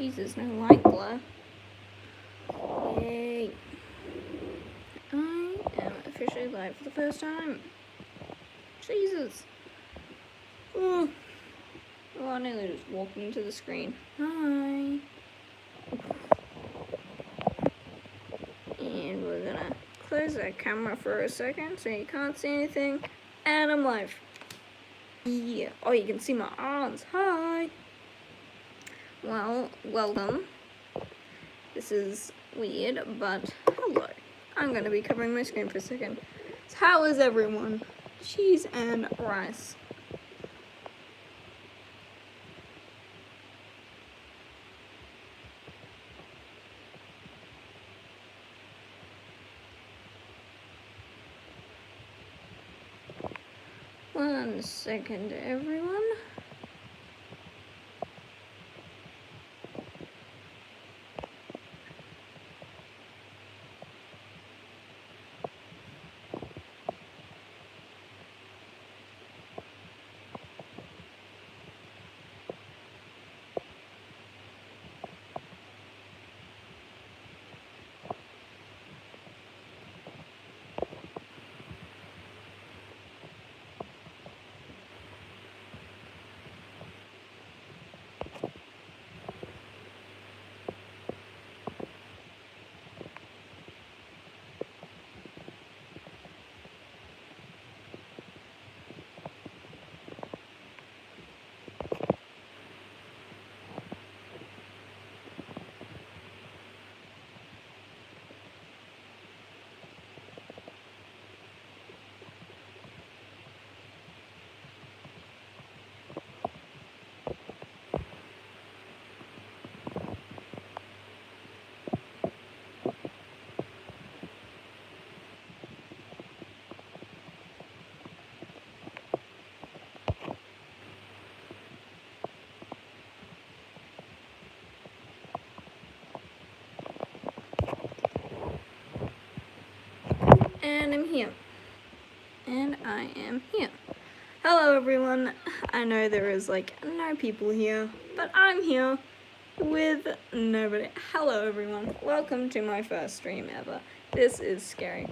Jesus, no light glare. Yay. I am officially live for the first time. Jesus. Oh, I nearly just walked into the screen. Hi. And we're gonna close that camera for a second so you can't see anything. And I'm live. Yeah. Oh, you can see my arms. Hi. Well, welcome. This is weird, but hello. I'm gonna be covering my screen for a second. So how is everyone? Cheese and rice. One second, everyone. And I'm here. And I am here. Hello everyone. I know there is like no people here, but I'm here with nobody. Hello everyone. Welcome to my first stream ever. This is scary.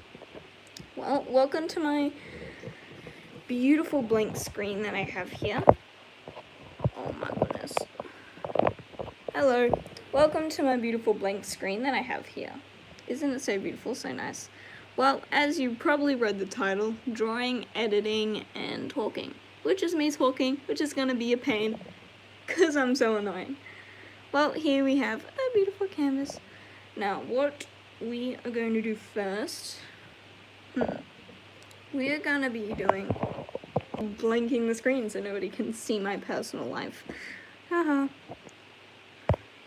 Well, welcome to my beautiful blank screen that I have here. Oh my goodness. Hello. Welcome to my beautiful blank screen that I have here. Isn't it so beautiful? So nice. Well, as you probably read the title, drawing, editing, and talking. Which is me talking, which is gonna be a pain, because I'm so annoying. Well, here we have a beautiful canvas. Now, what we are going to do first, we are gonna be doing blanking the screen so nobody can see my personal life. Haha.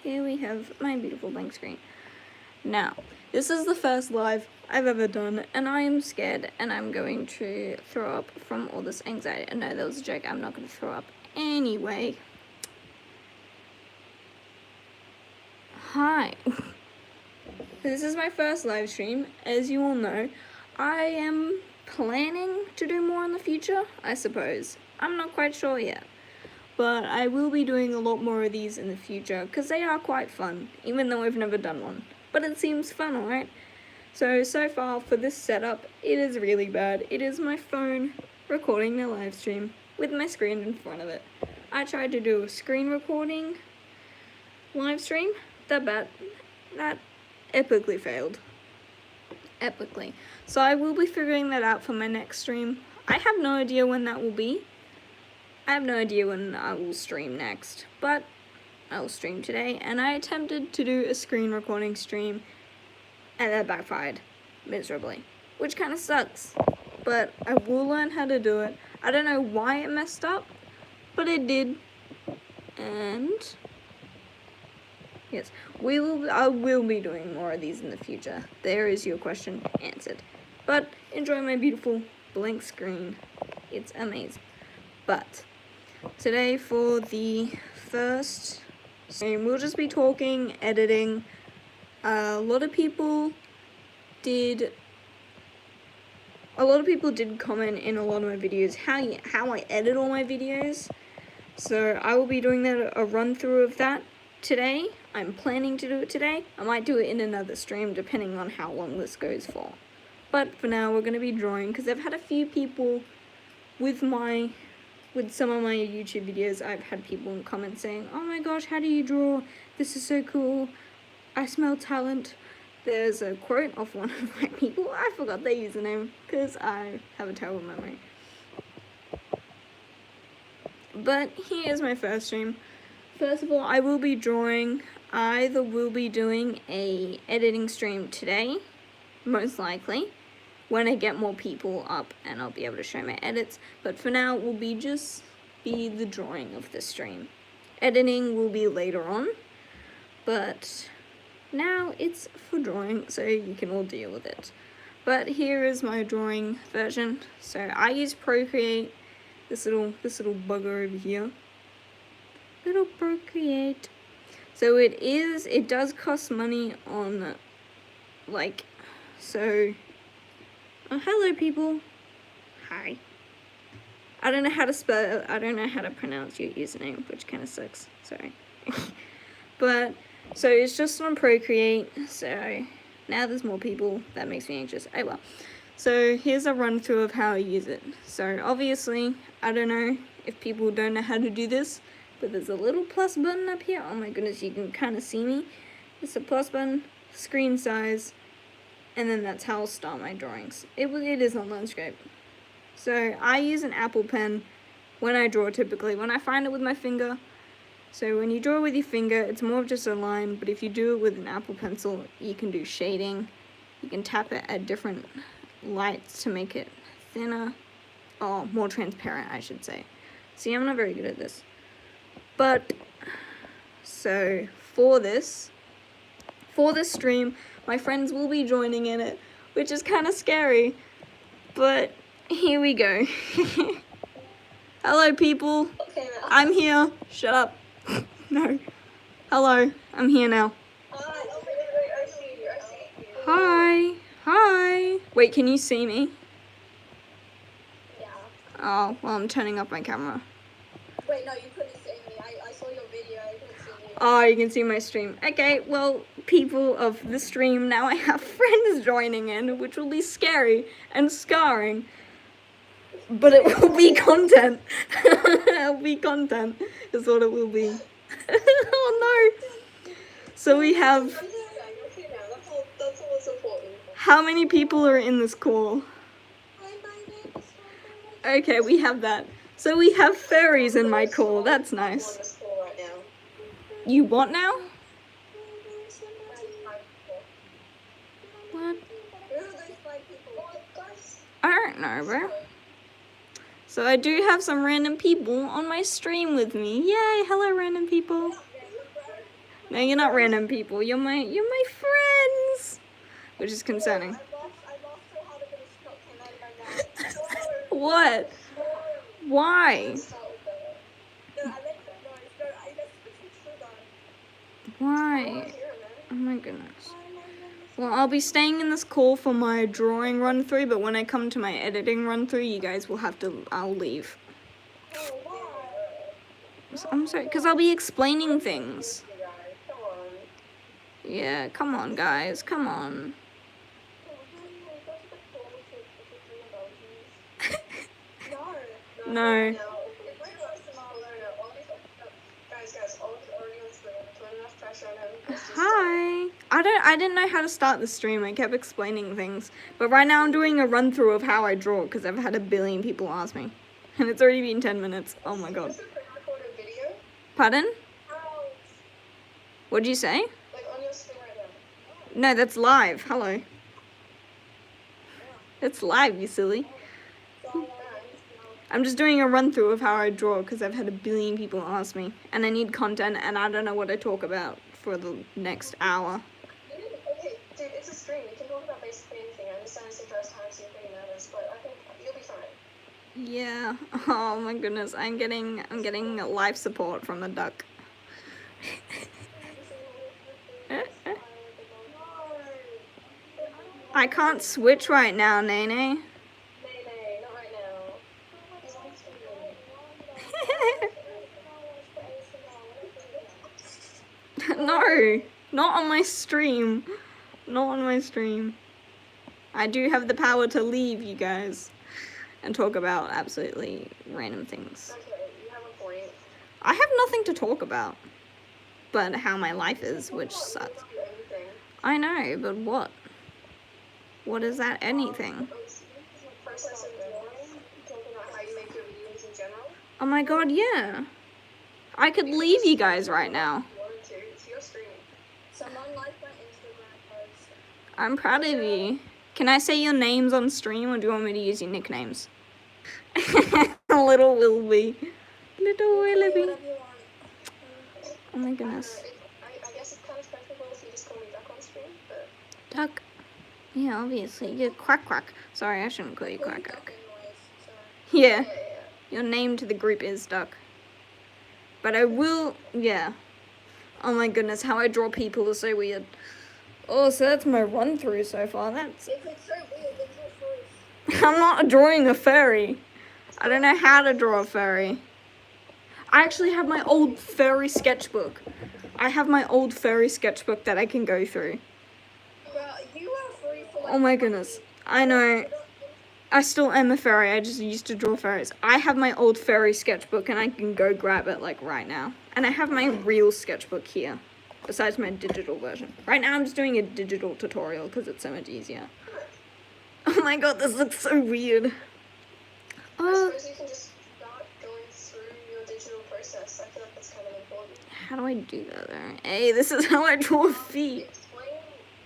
Here we have my beautiful blank screen. Now, this is the first live I've ever done, and I am scared, and I'm going to throw up from all this anxiety. No, that was a joke. I'm not going to throw up anyway. Hi. This is my first live stream. As you all know, I am planning to do more in the future, I suppose. I'm not quite sure yet. But I will be doing a lot more of these in the future, because they are quite fun, even though I've never done one. But it seems fun, alright? So far for this setup, it is really bad. It is my phone recording the live stream with my screen in front of it. I tried to do a screen recording live stream. That epically failed. Epically. So I will be figuring that out for my next stream. I have no idea when that will be. I have no idea when I will stream next, but I will stream today, and I attempted to do a screen recording stream, and that backfired miserably, which kind of sucks, but I will learn how to do it. I don't know why it messed up, but it did, and yes, I will be doing more of these in the future. There is your question answered, but enjoy my beautiful blank screen. It's amazing. But today for the first stream, we'll just be talking, editing. A lot of people did comment in a lot of my videos how I edit all my videos. So I will be doing a run through of that today. I'm planning to do it today. I might do it in another stream depending on how long this goes for. But for now, we're going to be drawing because I've had a few people with some of my YouTube videos. I've had people in comments saying, "Oh my gosh, how do you draw? This is so cool. I smell talent." There's a quote of one of my people. I forgot their username because I have a terrible memory. But here's my first stream. First of all, I will be drawing. I either will be doing a editing stream today, most likely, when I get more people up and I'll be able to show my edits. But for now, it will be just be the drawing of the stream. Editing will be later on, but now it's for drawing, so you can all deal with it. But here is my drawing version. So I use Procreate, this little bugger over here. Little Procreate. So it does cost money on, like, so, hello people. Hi. I don't know how to pronounce your username, which kind of sucks, sorry. But, so it's just on Procreate, so now there's more people, that makes me anxious, oh well. So here's a run through of how I use it. So obviously, I don't know if people don't know how to do this, but there's a little plus button up here. Oh my goodness, you can kind of see me. It's a plus button, screen size, and then that's how I'll start my drawings. It is on landscape. So I use an Apple pen when I draw typically, when I find it with my finger. So when you draw with your finger, it's more of just a line, but if you do it with an Apple pencil, you can do shading. You can tap it at different lights to make it thinner, or more transparent, I should say. See, I'm not very good at this. But, so, for this stream, my friends will be joining in it, which is kind of scary, but here we go. Hello, people. Okay, I'm here. Shut up. No. Hello. I'm here now. I see you. Hi. Hi. Wait, can you see me? Yeah. Oh, well, I'm turning up my camera. Wait, no, you couldn't see me. I saw your video. I couldn't see you. Oh, you can see my stream. Okay, well, people of the stream, now I have friends joining in, which will be scary and scarring. But it will be content. It'll be content, is what it will be. Oh no. So we have... Okay, now. That's all that's important. How many people are in this call? Okay, we have that. So we have fairies in my call. That's nice. You what now? What? I don't know, bro. So I do have some random people on my stream with me. Yay! Hello, random people. No, you're not random people. You're my friends, which is concerning. What? Why? Why? Oh my goodness. Well, I'll be staying in this call for my drawing run through, but when I come to my editing run through, you guys will have to, I'll leave. I'm sorry, because I'll be explaining things. Yeah, come on guys, come on. No. Hi. I didn't know how to start the stream. I kept explaining things. But right now I'm doing a run through of how I draw because I've had a billion people ask me. And it's already been 10 minutes. Oh my god. Pardon? What'd you say? No, that's live. Hello. It's live, you silly. I'm just doing a run through of how I draw because I've had a billion people ask me. And I need content and I don't know what to talk about for the next hour. Okay, dude, it's a stream. You can talk about basically anything. I understand it's the first time, so you're pretty nervous, but I think you'll be fine. Yeah. Oh my goodness. I'm getting life support from the duck. I can't switch right now, Nene. Nay, not right now. No! Not on my stream. Not on my stream. I do have the power to leave, you guys, and talk about absolutely random things. Okay, you have a point. I have nothing to talk about but how my life is, which sucks. Anything. I know, but what? What is that anything? Process of drawing, talking about how you make your videos in general. Oh my god, yeah. I could leave you guys right now. It's your stream. Someone like my Instagram post. I'm proud of you. Can I say your names on stream, or do you want me to use your nicknames? Little Willoughby. Little Willoughby. Whatever you want. Oh my goodness. I guess it's kind of preferable if you just call me Duck on stream, but... Duck. Yeah, obviously. You're Quack Quack. Sorry, I shouldn't call you Quack Quack. Yeah. Your name to the group is Duck. But I will... Yeah. Oh my goodness, how I draw people is so weird. Oh, so that's my run-through so far. That's... If it's so weird, then draw first. I'm not drawing a furry. I don't know how to draw a furry. I actually have my old furry sketchbook. I have my old furry sketchbook that I can go through. Well, you are free for like Oh my goodness. I know. I still am a furry. I just used to draw furries. I have my old furry sketchbook and I can go grab it like right now. And I have my real sketchbook here. Besides my digital version. Right now I'm just doing a digital tutorial because it's so much easier. Oh my god, this looks so weird. I suppose you can just start going through your digital process. I feel like that's kind of important. How do I do that though? Hey, this is how I draw feet. Explain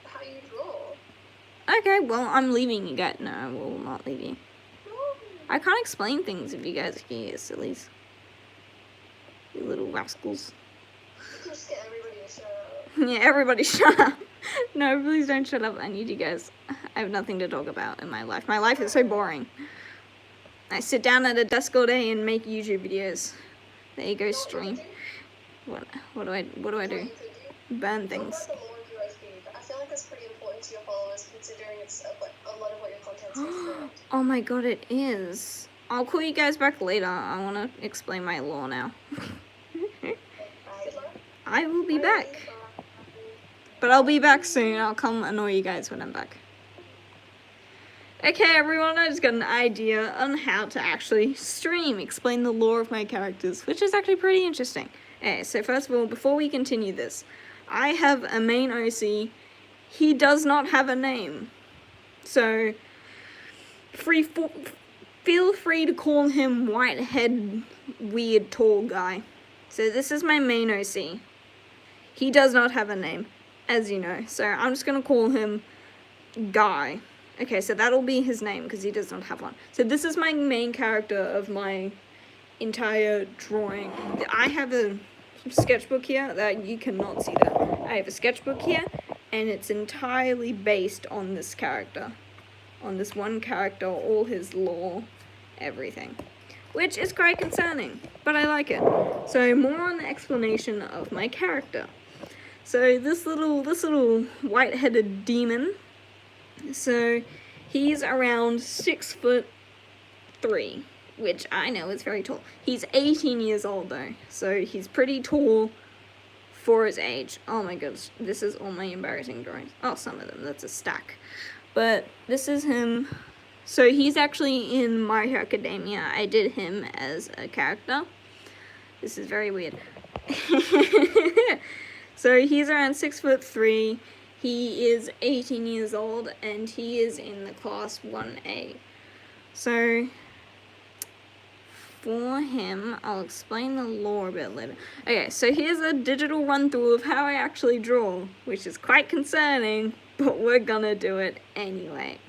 how you draw. Okay, well, I'm leaving you guys. No, I will not leave you. No. I can't explain things if you guys are here, sillies. You little rascals. You can just get everybody to shut up. Yeah, everybody shut up. No, please don't shut up. I need you guys. I have nothing to talk about in my life. My life is so boring. I sit down at a desk all day and make YouTube videos. There you go, stream. What do I do? You could do. Burn Talk things. about the lore of your IP. I feel like that's pretty important to your followers, considering it's a lot of what your content's based around. Oh my god, it is. I'll call you guys back later. I want to explain my lore now. I will be back. But I'll be back soon. I'll come annoy you guys when I'm back. Okay, everyone, I just got an idea on how to actually explain the lore of my characters, which is actually pretty interesting. Okay, so first of all, before we continue this, I have a main OC. He does not have a name. So, feel free to call him Whitehead Weird Tall Guy. So this is my main OC. He does not have a name, as you know. So I'm just going to call him Guy. Okay, so that'll be his name because he does not have one. So this is my main character of my entire drawing. I have a sketchbook here that you cannot see that. I have a sketchbook here and it's entirely based on this character. On this one character, all his lore, everything. Which is quite concerning, but I like it. So more on the explanation of my character. So this little white-headed demon, so he's around 6'3", which I know is very tall. He's 18 years old though, so he's pretty tall for his age. Oh my goodness, this is all my embarrassing drawings. Oh, some of them, that's a stack. But this is him. So he's actually in My Hero Academia. I did him as a character. This is very weird. So he's around 6'3". He is 18 years old and he is in the class 1A. So for him, I'll explain the lore a bit later. Okay, so here's a digital run through of how I actually draw, which is quite concerning, but we're gonna do it anyway.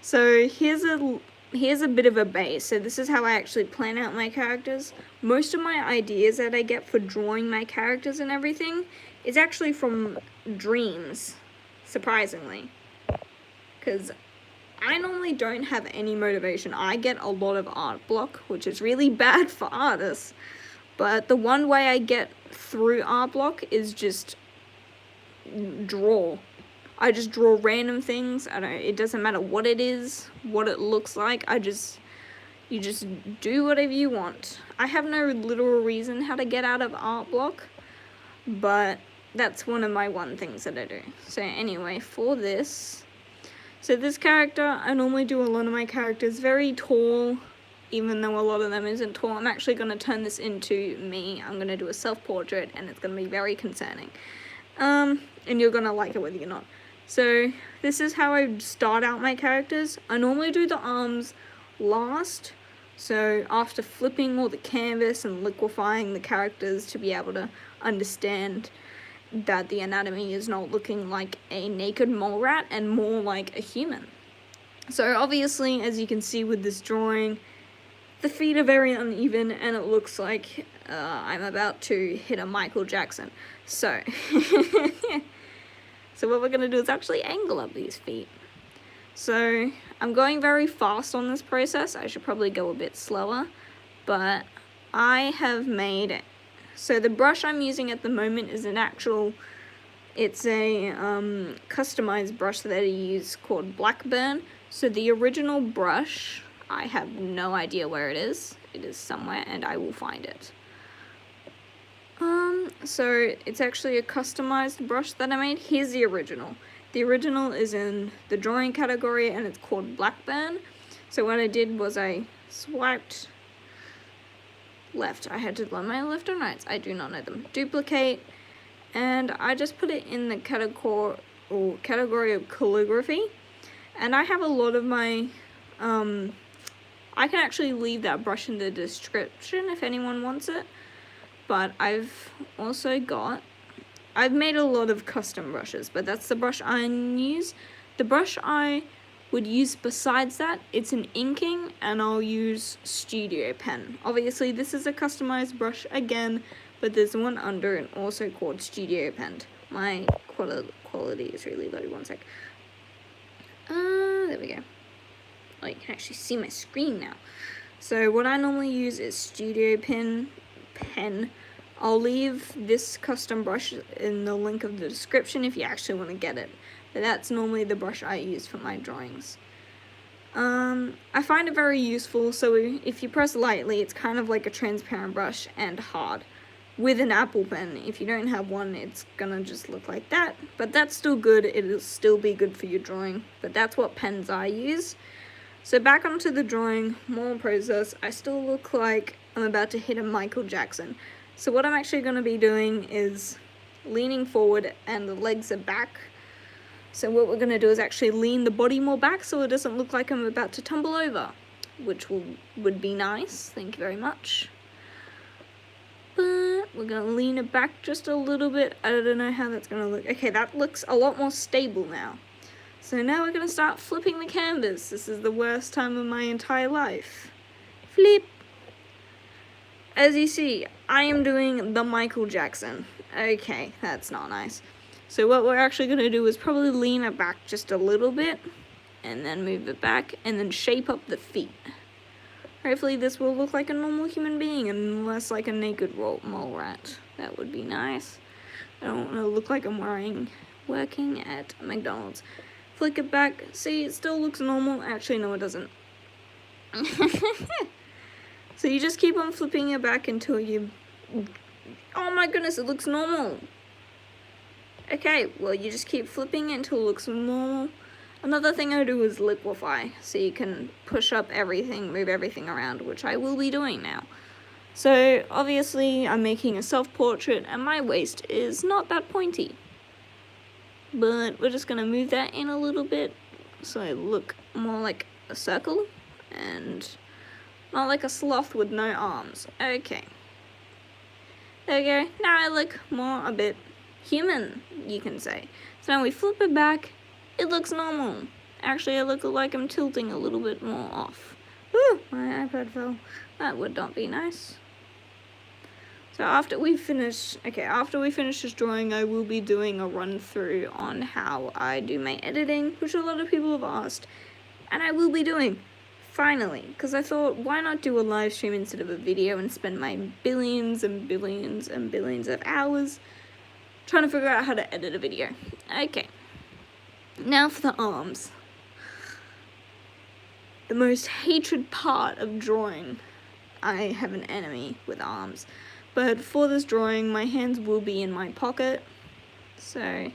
So here's a bit of a base. So this is how I actually plan out my characters. Most of my ideas that I get for drawing my characters and everything is actually from dreams, surprisingly. Because I normally don't have any motivation. I get a lot of art block, which is really bad for artists. But the one way I get through art block is just draw. I just draw random things. It doesn't matter what it is, what it looks like. You just do whatever you want. I have no literal reason how to get out of art block, but that's one of my things that I do. So anyway, for this, so this character, I normally do a lot of my characters very tall, even though a lot of them isn't tall. I'm actually going to turn this into me. I'm going to do a self-portrait, and it's going to be very concerning. And you're going to like it whether you're not. So this is how I start out my characters. I normally do the arms last. So after flipping all the canvas and liquefying the characters to be able to understand that the anatomy is not looking like a naked mole rat and more like a human. So obviously, as you can see with this drawing, the feet are very uneven and it looks like I'm about to hit a Michael Jackson. So, so what we're going to do is actually angle up these feet. So I'm going very fast on this process. I should probably go a bit slower, but I have made, so the brush I'm using at the moment is an actual, it's a customized brush that I use called Blackburn. So the original brush, I have no idea where it is. It is somewhere and I will find it. So it's actually a customized brush that I made. Here's the original. The original is in the drawing category and it's called Blackburn. So what I did was I swiped left. I had to learn my left and rights. I do not know them. Duplicate, and I just put it in the category of calligraphy. And I have a lot of my, I can actually leave that brush in the description if anyone wants it. But I've also got, I've made a lot of custom brushes, but that's the brush I use. The brush I would use besides that, it's an inking, and I'll use Studio Pen. Obviously, this is a customized brush again, but there's one under and also called Studio Pen. My quality is really low, one sec. There we go. Oh, you can actually see my screen now. So what I normally use is Studio Pen. I'll leave this custom brush in the link of the description if you actually want to get it. But that's normally the brush I use for my drawings. I find it very useful, so if you press lightly, it's kind of like a transparent brush and hard. With an Apple pen, if you don't have one, it's gonna just look like that. But that's still good, it'll still be good for your drawing. But that's what pens I use. So back onto the drawing, more process, I still look like I'm about to hit a Michael Jackson. So what I'm actually going to be doing is leaning forward and the legs are back. So what we're going to do is actually lean the body more back so it doesn't look like I'm about to tumble over, which would be nice. Thank you very much. But we're going to lean it back just a little bit. I don't know how that's going to look. Okay, that looks a lot more stable now. So now we're going to start flipping the canvas. This is the worst time of my entire life. Flip. As you see, I am doing the Michael Jackson. Okay, that's not nice. So what we're actually going to do is probably lean it back just a little bit, and then move it back, and then shape up the feet. Hopefully this will look like a normal human being, and less like a naked mole rat. That would be nice. I don't want to look like I'm working at McDonald's. Flick it back. See, it still looks normal. Actually, no, it doesn't. So you just keep on flipping it back until you... Oh my goodness, it looks normal. Okay, well, you just keep flipping it until it looks normal. Another thing I do is liquefy, so you can push up everything, move everything around, which I will be doing now. So, obviously, I'm making a self-portrait, and my waist is not that pointy. But we're just going to move that in a little bit, so I look more like a circle, and... not like a sloth with no arms. Okay. There we go. Now I look more a bit human, you can say. So now we flip it back. It looks normal. Actually, I look like I'm tilting a little bit more off. Ooh, my iPad fell. That would not be nice. So after we finish this drawing, I will be doing a run through on how I do my editing, which a lot of people have asked. And I will be doing. Finally, because I thought, why not do a live stream instead of a video and spend my billions and billions and billions of hours trying to figure out how to edit a video. Okay, now for the arms. The most hated part of drawing. I have an enemy with arms. But for this drawing, my hands will be in my pocket. So,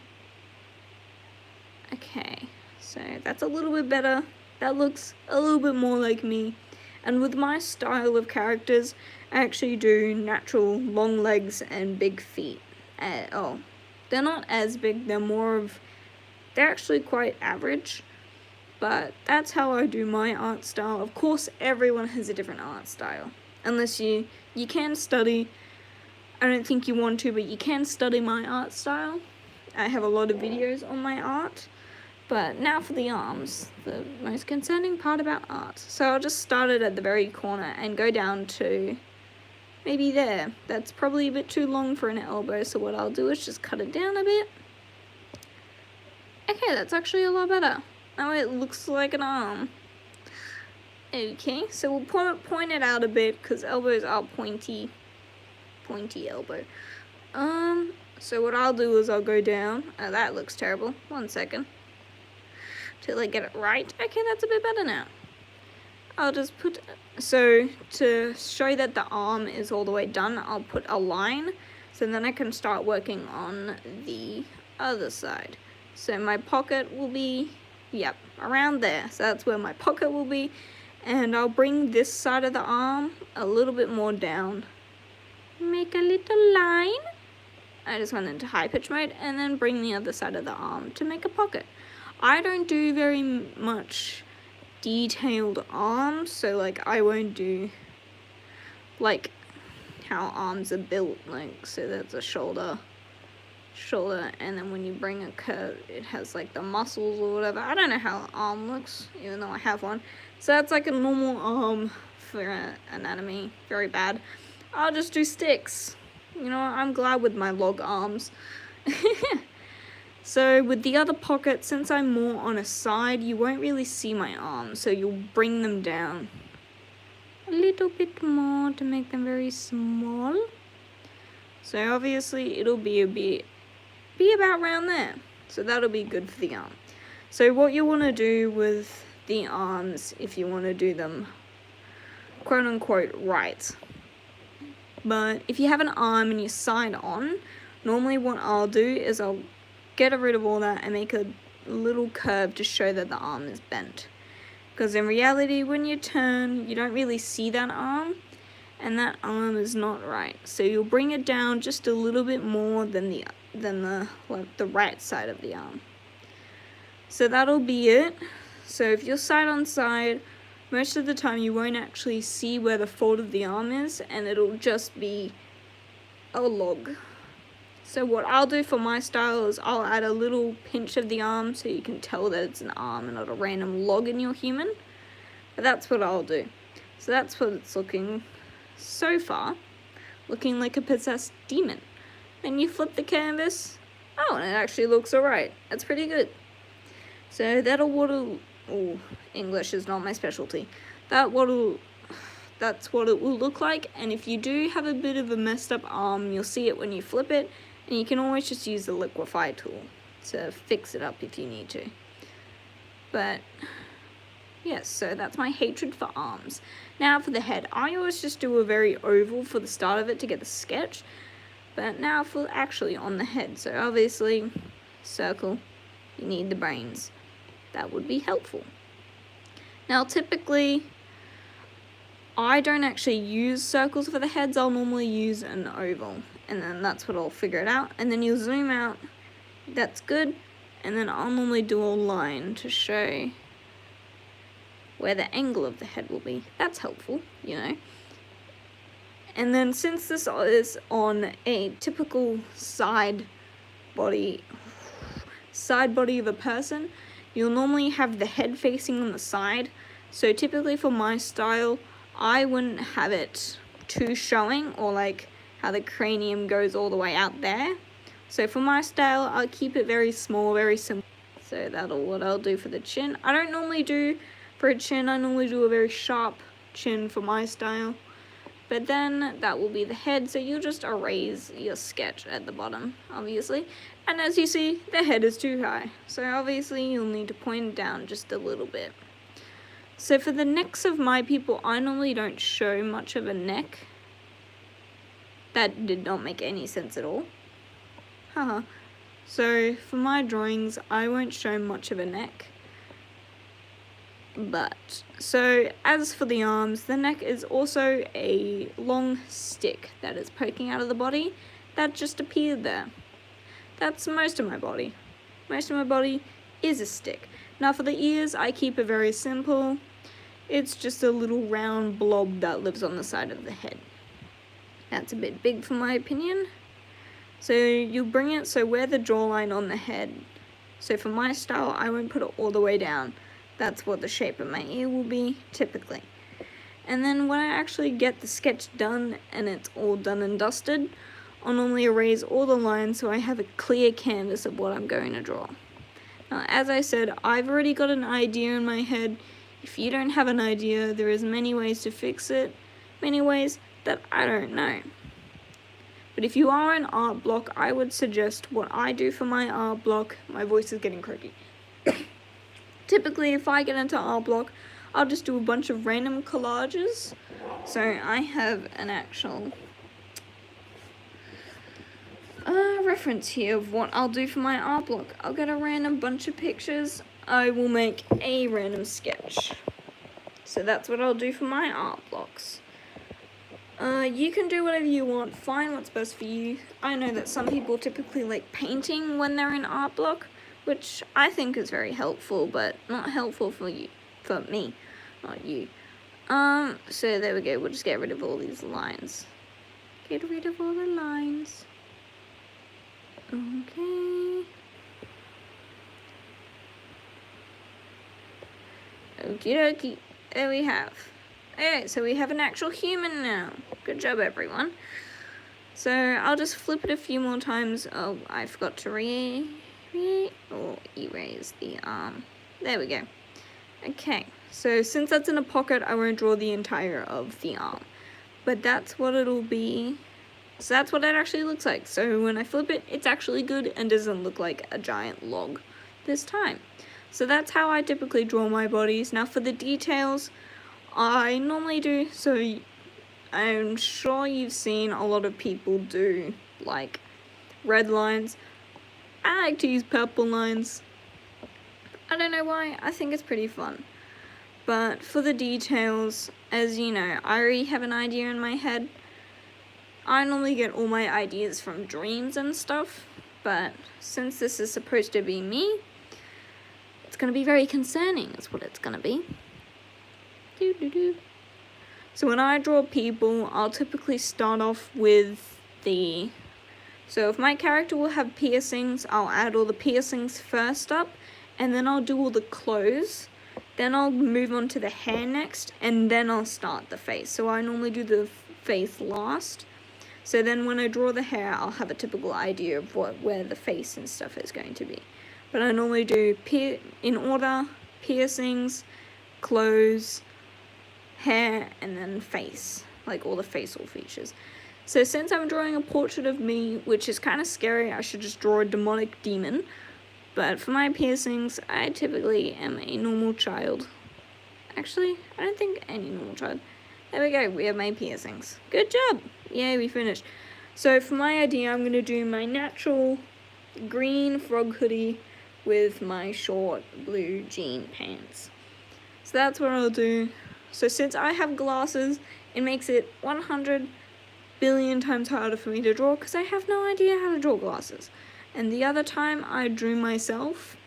okay, so that's a little bit better. That looks a little bit more like me. And with my style of characters, I actually do natural long legs and big feet. They're not as big, they're actually quite average. But that's how I do my art style. Of course, everyone has a different art style. Unless you can study. I don't think you want to, but you can study my art style. I have a lot of videos on my art. But now for the arms, the most concerning part about art. So I'll just start it at the very corner and go down to maybe there. That's probably a bit too long for an elbow, so what I'll do is just cut it down a bit. Okay, that's actually a lot better. Now it looks like an arm. Okay, so we'll point it out a bit because elbows are pointy elbow. So what I'll do is I'll go down. Oh, that looks terrible. 1 second. Till I get it right. Okay, that's a bit better now. I'll just so to show that the arm is all the way done, I'll put a line. So then I can start working on the other side. So my pocket will be, yep, around there. So that's where my pocket will be. And I'll bring this side of the arm a little bit more down. Make a little line. I just went into high pitch mode and then bring the other side of the arm to make a pocket. I don't do very much detailed arms, so like I won't do like how arms are built, like so that's a shoulder, and then when you bring a curve it has like the muscles or whatever. I don't know how an arm looks, even though I have one. So that's like a normal arm for anatomy, very bad. I'll just do sticks. You know, I'm glad with my log arms. So with the other pocket, since I'm more on a side, you won't really see my arms, so you'll bring them down a little bit more to make them very small. So obviously it'll be about around there. So that'll be good for the arm. So what you want to do with the arms, if you want to do them quote unquote right. But if you have an arm and you side on, normally what I'll do is I'll get rid of all that and make a little curve to show that the arm is bent. Because in reality, when you turn, you don't really see that arm, and that arm is not right. So you'll bring it down just a little bit more than the right side of the arm. So that'll be it. So if you're side on side, most of the time you won't actually see where the fold of the arm is, and it'll just be a log. So what I'll do for my style is I'll add a little pinch of the arm so you can tell that it's an arm and not a random log in your human. But that's what I'll do. So that's what it's looking so far. Looking like a possessed demon. Then you flip the canvas. Oh, and it actually looks alright. That's pretty good. So English is not my specialty. That's what it will look like. And if you do have a bit of a messed up arm, you'll see it when you flip it. And you can always just use the liquefy tool to fix it up if you need to. But yes, so that's my hatred for arms. Now for the head, I always just do a very oval for the start of it to get the sketch. But now for actually on the head, so obviously circle, you need the brains. That would be helpful. Now typically, I don't actually use circles for the heads, I'll normally use an oval. And then that's what I'll figure it out. And then you'll zoom out, that's good. And then I'll normally do a line to show where the angle of the head will be. That's helpful, you know. And then since this is on a typical side body of a person, you'll normally have the head facing on the side. So typically for my style, I wouldn't have it too showing, or like how the cranium goes all the way out there. So for my style, I'll keep it very small, very simple. So what I'll do for the chin. I don't normally do for a chin, I normally do a very sharp chin for my style. But then that will be the head, so you'll just erase your sketch at the bottom, obviously. And as you see, the head is too high. So obviously you'll need to point it down just a little bit. So for the necks of my people, I normally don't show much of a neck. That did not make any sense at all. Haha. So for my drawings, I won't show much of a neck. But, so as for the arms, the neck is also a long stick that is poking out of the body that just appeared there. That's most of my body. Most of my body is a stick. Now for the ears, I keep it very simple. It's just a little round blob that lives on the side of the head. That's a bit big for my opinion. So you bring it so where the jawline on the head. So for my style, I won't put it all the way down. That's what the shape of my ear will be, typically. And then when I actually get the sketch done and it's all done and dusted, I'll normally erase all the lines so I have a clear canvas of what I'm going to draw. Now, as I said, I've already got an idea in my head. If you don't have an idea, there is many ways to fix it, many ways that I don't know. But if you are an art block, I would suggest what I do for my art block. My voice is getting croaky. Typically, if I get into art block, I'll just do a bunch of random collages. So I have an actual reference here of what I'll do for my art block. I'll get a random bunch of pictures. I will make a random sketch. So that's what I'll do for my art blocks. You can do whatever you want, find what's best for you. I know that some people typically like painting when they're in art block, which I think is very helpful, but not helpful for me, not you. So there we go, we'll just get rid of all these lines. Get rid of all the lines. Okay. Okie dokie, there we have. Alright, so we have an actual human now. Good job, everyone. So I'll just flip it a few more times. Oh, I forgot to erase the arm. There we go. Okay, so since that's in a pocket, I won't draw the entire of the arm. But that's what it'll be. So that's what it actually looks like. So when I flip it, it's actually good and doesn't look like a giant log this time. So that's how I typically draw my bodies. Now for the details, I normally do, so I'm sure you've seen a lot of people do like red lines. I like to use purple lines. I don't know why, I think it's pretty fun. But for the details, as you know, I already have an idea in my head. I normally get all my ideas from dreams and stuff, but since this is supposed to be me, it's going to be very concerning, is what it's going to be. So when I draw people, I'll typically start off with so if my character will have piercings, I'll add all the piercings first up, and then I'll do all the clothes. Then I'll move on to the hair next, and then I'll start the face. So I normally do the face last. So then when I draw the hair, I'll have a typical idea of where the face and stuff is going to be. But I normally do in order, piercings, clothes, hair, and then face, like all the facial features. So since I'm drawing a portrait of me, which is kind of scary, I should just draw a demonic demon. But for my piercings, I typically am a normal child. Actually, I don't think any normal child. There we go, we have my piercings. Good job! Yay, we finished. So for my idea, I'm going to do my natural green frog hoodie with my short blue jean pants. So that's what I'll do. So since I have glasses, it makes it 100 billion times harder for me to draw because I have no idea how to draw glasses. And the other time I drew myself,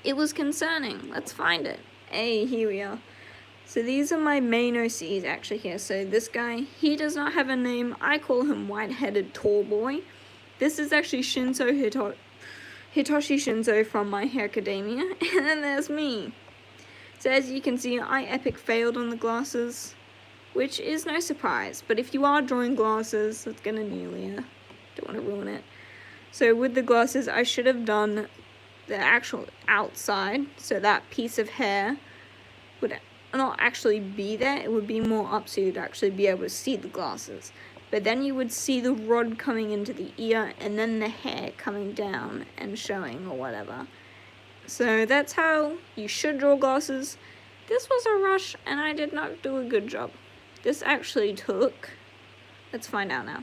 it was concerning. Let's find it. Hey, here we are. So these are my main OCs actually here. So this guy, he does not have a name. I call him White-Headed Tall Boy. This is actually Hitoshi Shinzo from My Hero Academia. And then there's me. So as you can see, I epic failed on the glasses, which is no surprise. But if you are drawing glasses, let's get a new layer. Don't want to ruin it. So with the glasses, I should have done the actual outside. So that piece of hair would not actually be there. It would be more up so you'd actually be able to see the glasses. But then you would see the rod coming into the ear and then the hair coming down and showing or whatever. So that's how you should draw glasses. This was a rush and I did not do a good job. This actually took, let's find out now.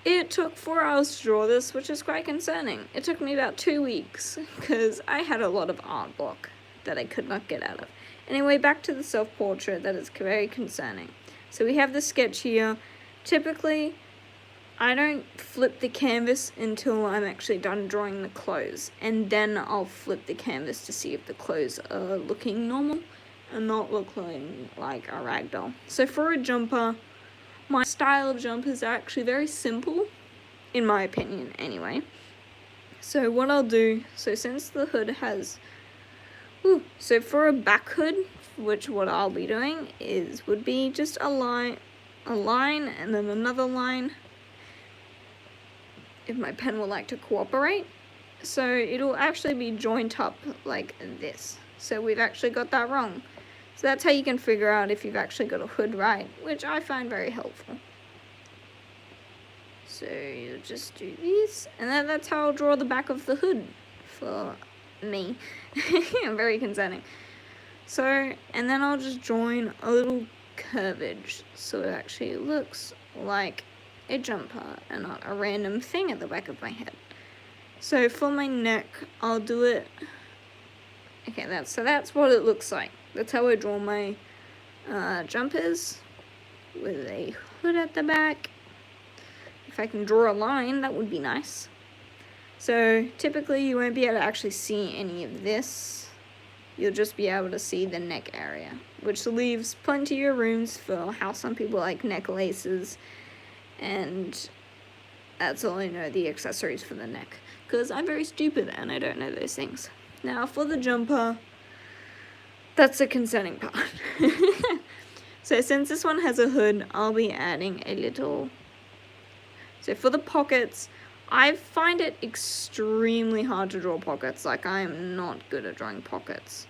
It took 4 hours to draw this, which is quite concerning. It took me about 2 weeks, because I had a lot of art block that I could not get out of. Anyway, back to the self-portrait, that is very concerning. So we have the sketch here. Typically, I don't flip the canvas until I'm actually done drawing the clothes, and then I'll flip the canvas to see if the clothes are looking normal and not looking like a ragdoll. So for a jumper, my style of jumpers are actually very simple, in my opinion anyway. So what I'll do, so since the hood has, so for a back hood, which what I'll be doing would be just a line and then another line, if my pen will like to cooperate. So it'll actually be joined up like this. So we've actually got that wrong. So that's how you can figure out if you've actually got a hood right, which I find very helpful. So you'll just do this, and then that's how I'll draw the back of the hood for me. Very concerning. So, and then I'll just join a little curvage so it actually looks like a jumper and not a random thing at the back of my head. So for my neck, I'll do it. Okay, that's what it looks like. That's how I draw my jumpers, with a hood at the back. If I can draw a line, that would be nice. So typically you won't be able to actually see any of this. You'll just be able to see the neck area, which leaves plenty of rooms for how some people like necklaces, and that's all I know, the accessories for the neck, because I'm very stupid and I don't know those things. Now for the jumper, that's the concerning part. So since this one has a hood, I'll be adding a little. So for the pockets, I find it extremely hard to draw pockets. Like, I am not good at drawing pockets.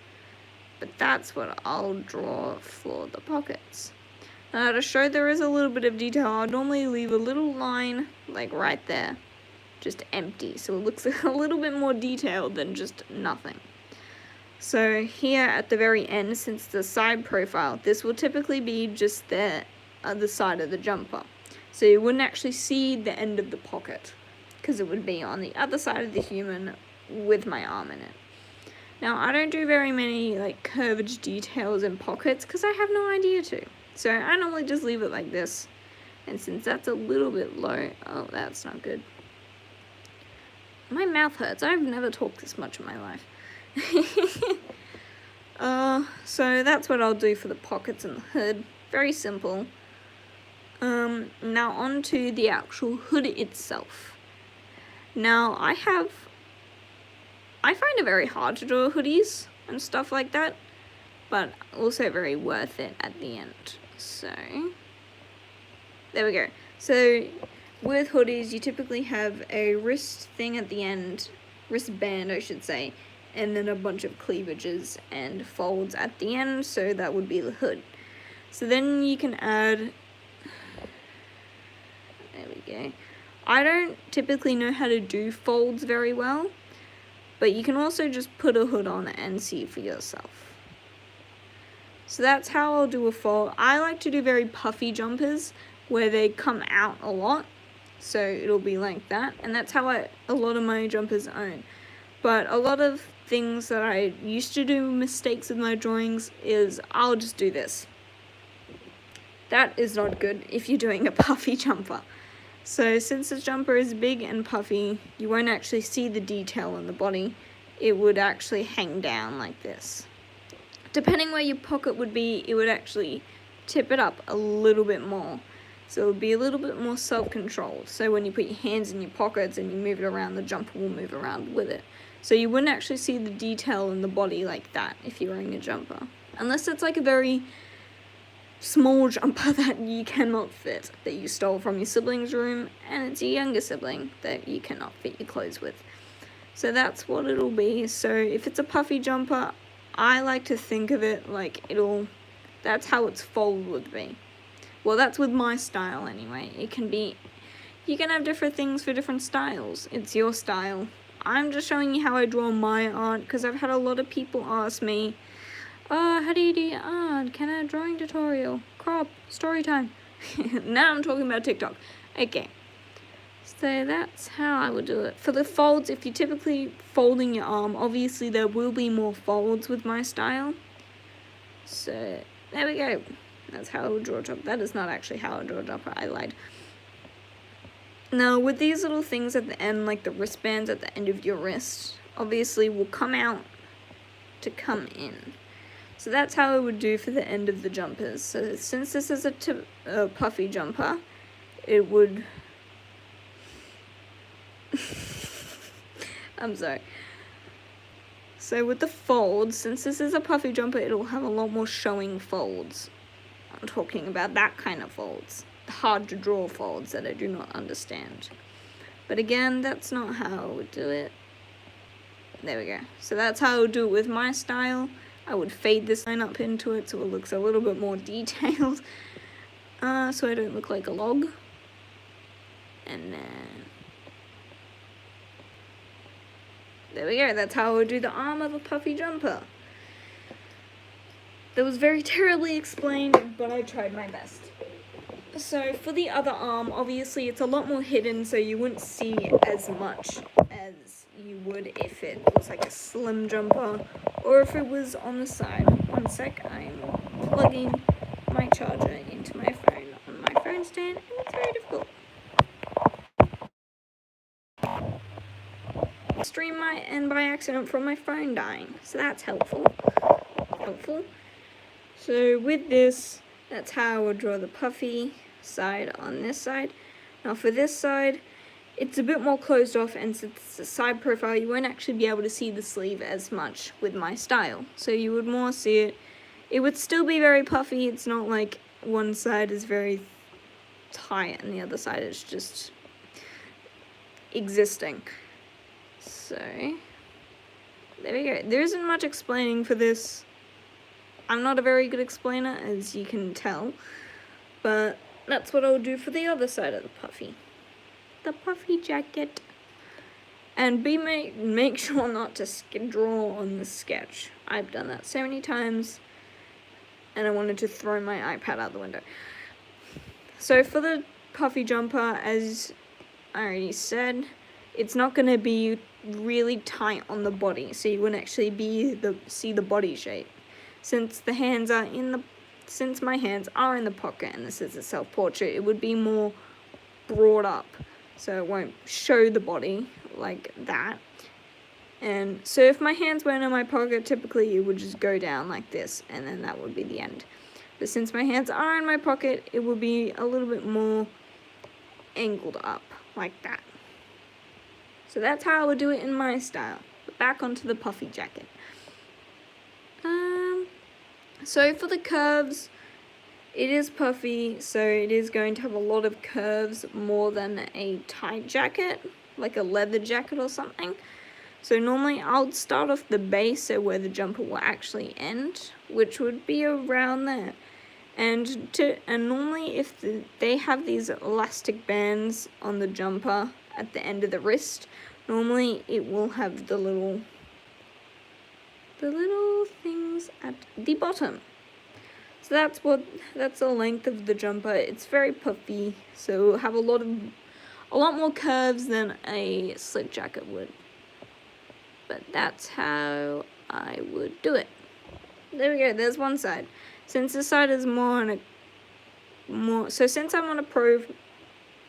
But that's what I'll draw for the pockets. Now to show there is a little bit of detail, I'll normally leave a little line like right there, just empty, so it looks a little bit more detailed than just nothing. So here at the very end, since the side profile, this will typically be just the other side of the jumper. So you wouldn't actually see the end of the pocket, because it would be on the other side of the human with my arm in it. Now I don't do very many like curvage details in pockets because I have no idea to. So I normally just leave it like this. And since that's a little bit low, oh, that's not good. My mouth hurts. I've never talked this much in my life. So that's what I'll do for the pockets and the hood. Very simple. Now on to the actual hood itself. Now I find it very hard to draw hoodies and stuff like that, but also very worth it at the end. So there we go. So with hoodies, you typically have a wrist thing at the end, wristband I should say, and then a bunch of cleavages and folds at the end, so that would be the hood. So then you can add, there we go. I don't typically know how to do folds very well, but you can also just put a hood on and see for yourself. So that's how I'll do a fold. I like to do very puffy jumpers where they come out a lot, so it'll be like that, and that's how a lot of my jumpers own. But a lot of things that I used to do mistakes with my drawings is I'll just do this. That is not good if you're doing a puffy jumper. So since this jumper is big and puffy, you won't actually see the detail in the body. It would actually hang down like this. Depending where your pocket would be, it would actually tip it up a little bit more. So it would be a little bit more self-controlled. So when you put your hands in your pockets and you move it around, the jumper will move around with it. So you wouldn't actually see the detail in the body like that if you're wearing a jumper. Unless it's like a very small jumper that you cannot fit, that you stole from your sibling's room, and it's your younger sibling that you cannot fit your clothes with. So that's what it'll be. So if it's a puffy jumper, I like to think of it like that's how its fold would be. Well, that's with my style anyway. It can be, you can have different things for different styles. It's your style. I'm just showing you how I draw my art, because I've had a lot of people ask me, how do you do your art? Can I have a drawing tutorial? Crop, story time. Now I'm talking about TikTok. Okay. So that's how I would do it. For the folds, if you're typically folding your arm, obviously there will be more folds with my style. So there we go. That's how I would draw a jumper. That is not actually how I would draw a jumper. I lied. Now with these little things at the end, like the wristbands at the end of your wrist, obviously will come out to come in. So that's how I would do for the end of the jumpers. So since this is a puffy jumper, it would... I'm sorry. So with the folds, since this is a puffy jumper, it'll have a lot more showing folds. I'm talking about that kind of folds. The hard to draw folds that I do not understand. But again, that's not how I would do it. There we go. So that's how I would do it with my style. I would fade this line up into it so it looks a little bit more detailed. So I don't look like a log. And then... there we go. That's how I would do the arm of a puffy jumper. That was very terribly explained, but I tried my best. So for the other arm, obviously it's a lot more hidden, so you wouldn't see as much as you would if it was like a slim jumper, or if it was on the side. One sec, I'm plugging my charger into my phone on my phone stand, and it's very difficult. Stream might end by accident from my phone dying, so that's helpful. So with this, that's how I would draw the puffy side on this side. Now for this side, it's a bit more closed off, and since it's a side profile, you won't actually be able to see the sleeve as much with my style. So you would more see it. It would still be very puffy. It's not like one side is very tight and the other side is just existing. So there we go. There isn't much explaining for this. I'm not a very good explainer, as you can tell, but that's what I'll do for the other side of the puffy jacket. And make sure not to draw on the sketch. I've done that so many times, and I wanted to throw my iPad out the window. So for the puffy jumper, as I already said, it's not going to be really tight on the body, so you wouldn't actually see the body shape. Since my hands are in the pocket, and this is a self-portrait, it would be more brought up, so it won't show the body like that. And so if my hands weren't in my pocket, typically it would just go down like this, and then that would be the end. But since my hands are in my pocket, it will be a little bit more angled up like that. So that's how I would do it in my style. But back onto the puffy jacket. So for the curves, it is puffy, so it is going to have a lot of curves more than a tight jacket, like a leather jacket or something. So normally I'll start off the base, so where the jumper will actually end, which would be around there. And normally if they have these elastic bands on the jumper at the end of the wrist, normally it will have the little things at the bottom. So that's the length of the jumper. It's very puffy, so it will have a lot more curves than a slit jacket would. But that's how I would do it. There we go, there's one side. Since this side is since I'm on a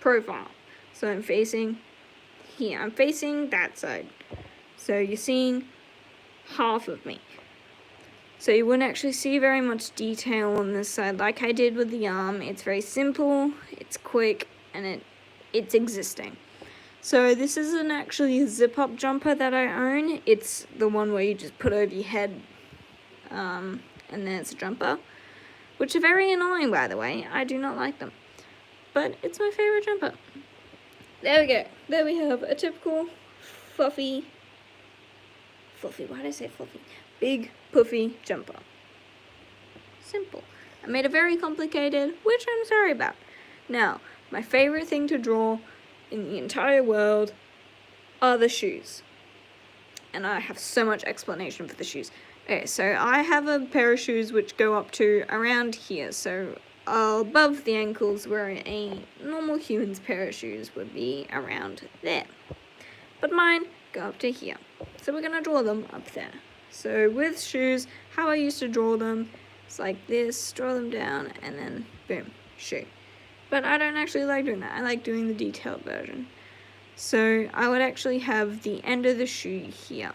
profile, so I'm facing here, I'm facing that side. So you're seeing half of me. So you wouldn't actually see very much detail on this side like I did with the arm. It's very simple, it's quick, and it's existing. So this isn't actually a zip-up jumper that I own. It's the one where you just put over your head, and then it's a jumper, which are very annoying, by the way. I do not like them, but it's my favorite jumper. There we go. There we have a typical fluffy, why did I say fluffy? Big, puffy jumper. Simple. I made it very complicated, which I'm sorry about. Now, my favorite thing to draw in the entire world are the shoes. And I have so much explanation for the shoes. Okay, so I have a pair of shoes which go up to around here, so above the ankles where a normal human's pair of shoes would be around there. But mine go up to here. So we're going to draw them up there. So with shoes, how I used to draw them, it's like this, draw them down, and then boom, shoe. But I don't actually like doing that. I like doing the detailed version. So I would actually have the end of the shoe here.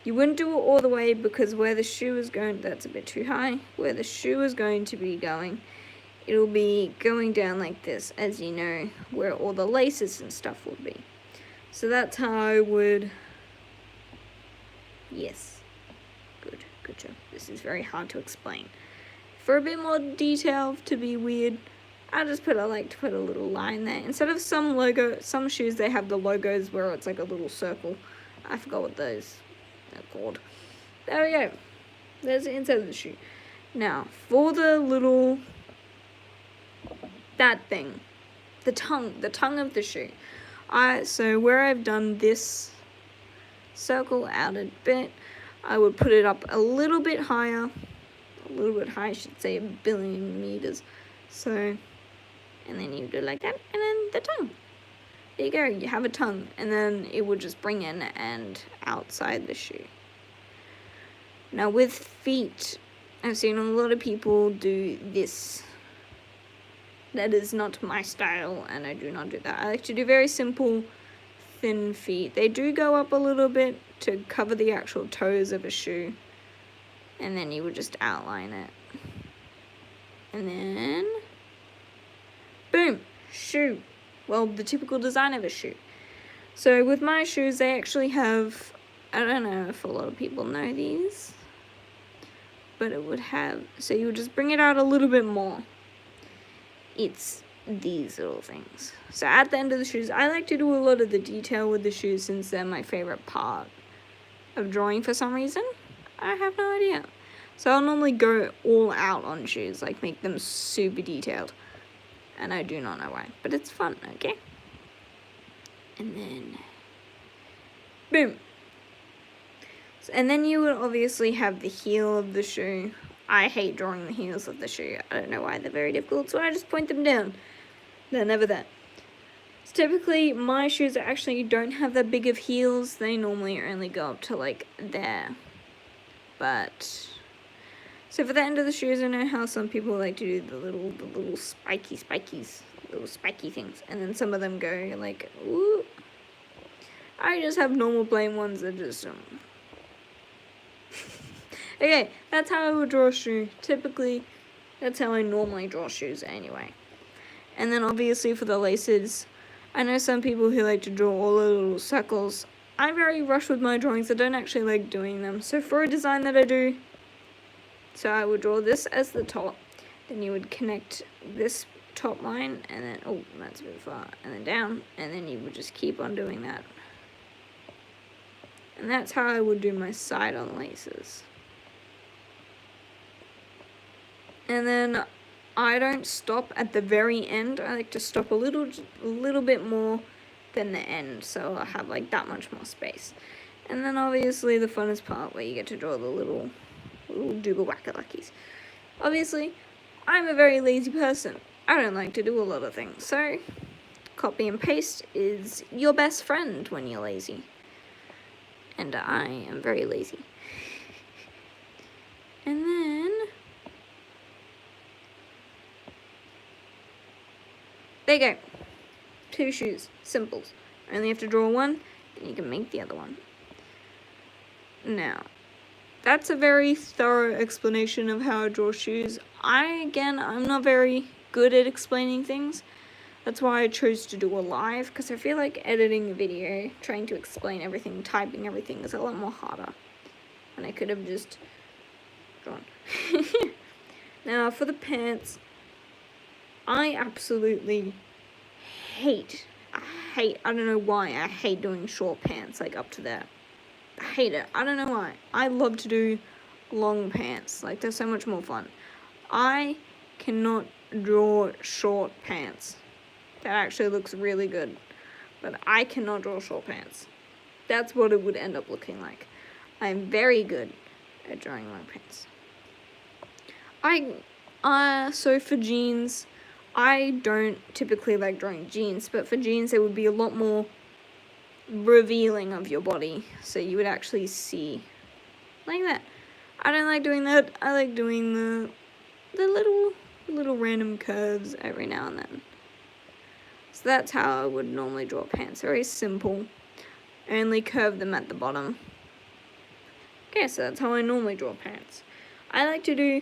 You wouldn't do it all the way because where the shoe is going, that's a bit too high. Where the shoe is going to be going, it'll be going down like this, as you know, where all the laces and stuff would be. So that's how I would, yes, good job. This is very hard to explain. For a bit more detail, to be weird, I like to put a little line there. Instead of some shoes, they have the logos where it's like a little circle. I forgot what those are called. There we go. There's the inside of the shoe. Now, for the little, that thing, the tongue of the shoe. So where I've done this circle out a bit, I would put it up a little bit higher. A little bit high, I should say 1 billion meters. So, and then you do like that, and then the tongue. There you go, you have a tongue, and then it would just bring in and outside the shoe. Now with feet, I've seen a lot of people do this. That is not my style, and I do not do that. I like to do very simple, thin feet. They do go up a little bit to cover the actual toes of a shoe, and then you would just outline it. And then, boom, shoe. Well, the typical design of a shoe. So with my shoes, they actually have, I don't know if a lot of people know these, but it would have, so you would just bring it out a little bit more. It's these little things. So at the end of the shoes, I like to do a lot of the detail with the shoes since they're my favorite part of drawing for some reason. I have no idea. So I'll normally go all out on shoes, like make them super detailed. And I do not know why, but it's fun, okay? And then, boom. And then you would obviously have the heel of the shoe. I hate drawing the heels of the shoe. I don't know why, they're very difficult, so I just point them down. They're never there. So typically, my shoes actually don't have that big of heels. They normally only go up to like there. But, so for the end of the shoes, I know how some people like to do the little spiky things. And then some of them go like, ooh. I just have normal plain ones that just, Okay, that's how I would draw a shoe. Typically, that's how I normally draw shoes anyway. And then obviously for the laces, I know some people who like to draw all the little circles. I'm very rushed with my drawings. I don't actually like doing them. So for a design that I do, so I would draw this as the top. Then you would connect this top line and then, oh, that's a bit far, and then down. And then you would just keep on doing that. And that's how I would do my side on laces. And then I don't stop at the very end. I like to stop a little bit more than the end, so I'll have like that much more space. And then obviously the funnest part where you get to draw the little dooba-wacka-luckies. Obviously, I'm a very lazy person. I don't like to do a lot of things, so copy and paste is your best friend when you're lazy. And I am very lazy. And then, there you go. 2 shoes. Simples. Only have to draw one, then you can make the other one. Now, that's a very thorough explanation of how I draw shoes. I'm not very good at explaining things. That's why I chose to do a live, because I feel like editing a video, trying to explain everything, typing everything is a lot more harder. And I could have just drawn. Now, for the pants, I absolutely hate, I don't know why, I hate doing short pants, like up to there. I hate it. I don't know why. I love to do long pants. Like, they're so much more fun. I cannot draw short pants. That actually looks really good. But I cannot draw short pants. That's what it would end up looking like. I'm very good at drawing long pants. So for jeans, I don't typically like drawing jeans, but for jeans it would be a lot more revealing of your body, so you would actually see like that. I don't like doing that. I like doing the little random curves every now and then. So that's how I would normally draw pants. Very simple. Only curve them at the bottom. Okay, so that's how I normally draw pants. I like to do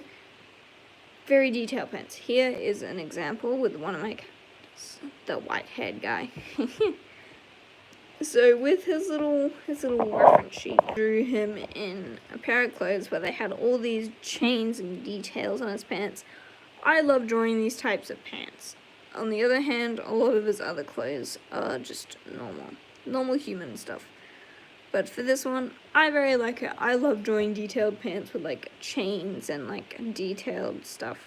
very detailed pants. Here is an example with one of my characters, the white-haired guy. So with his little reference sheet, I drew him in a pair of clothes where they had all these chains and details on his pants. I love drawing these types of pants. On the other hand, a lot of his other clothes are just normal human stuff. But for this one, I very like it. I love drawing detailed pants with like chains and like detailed stuff.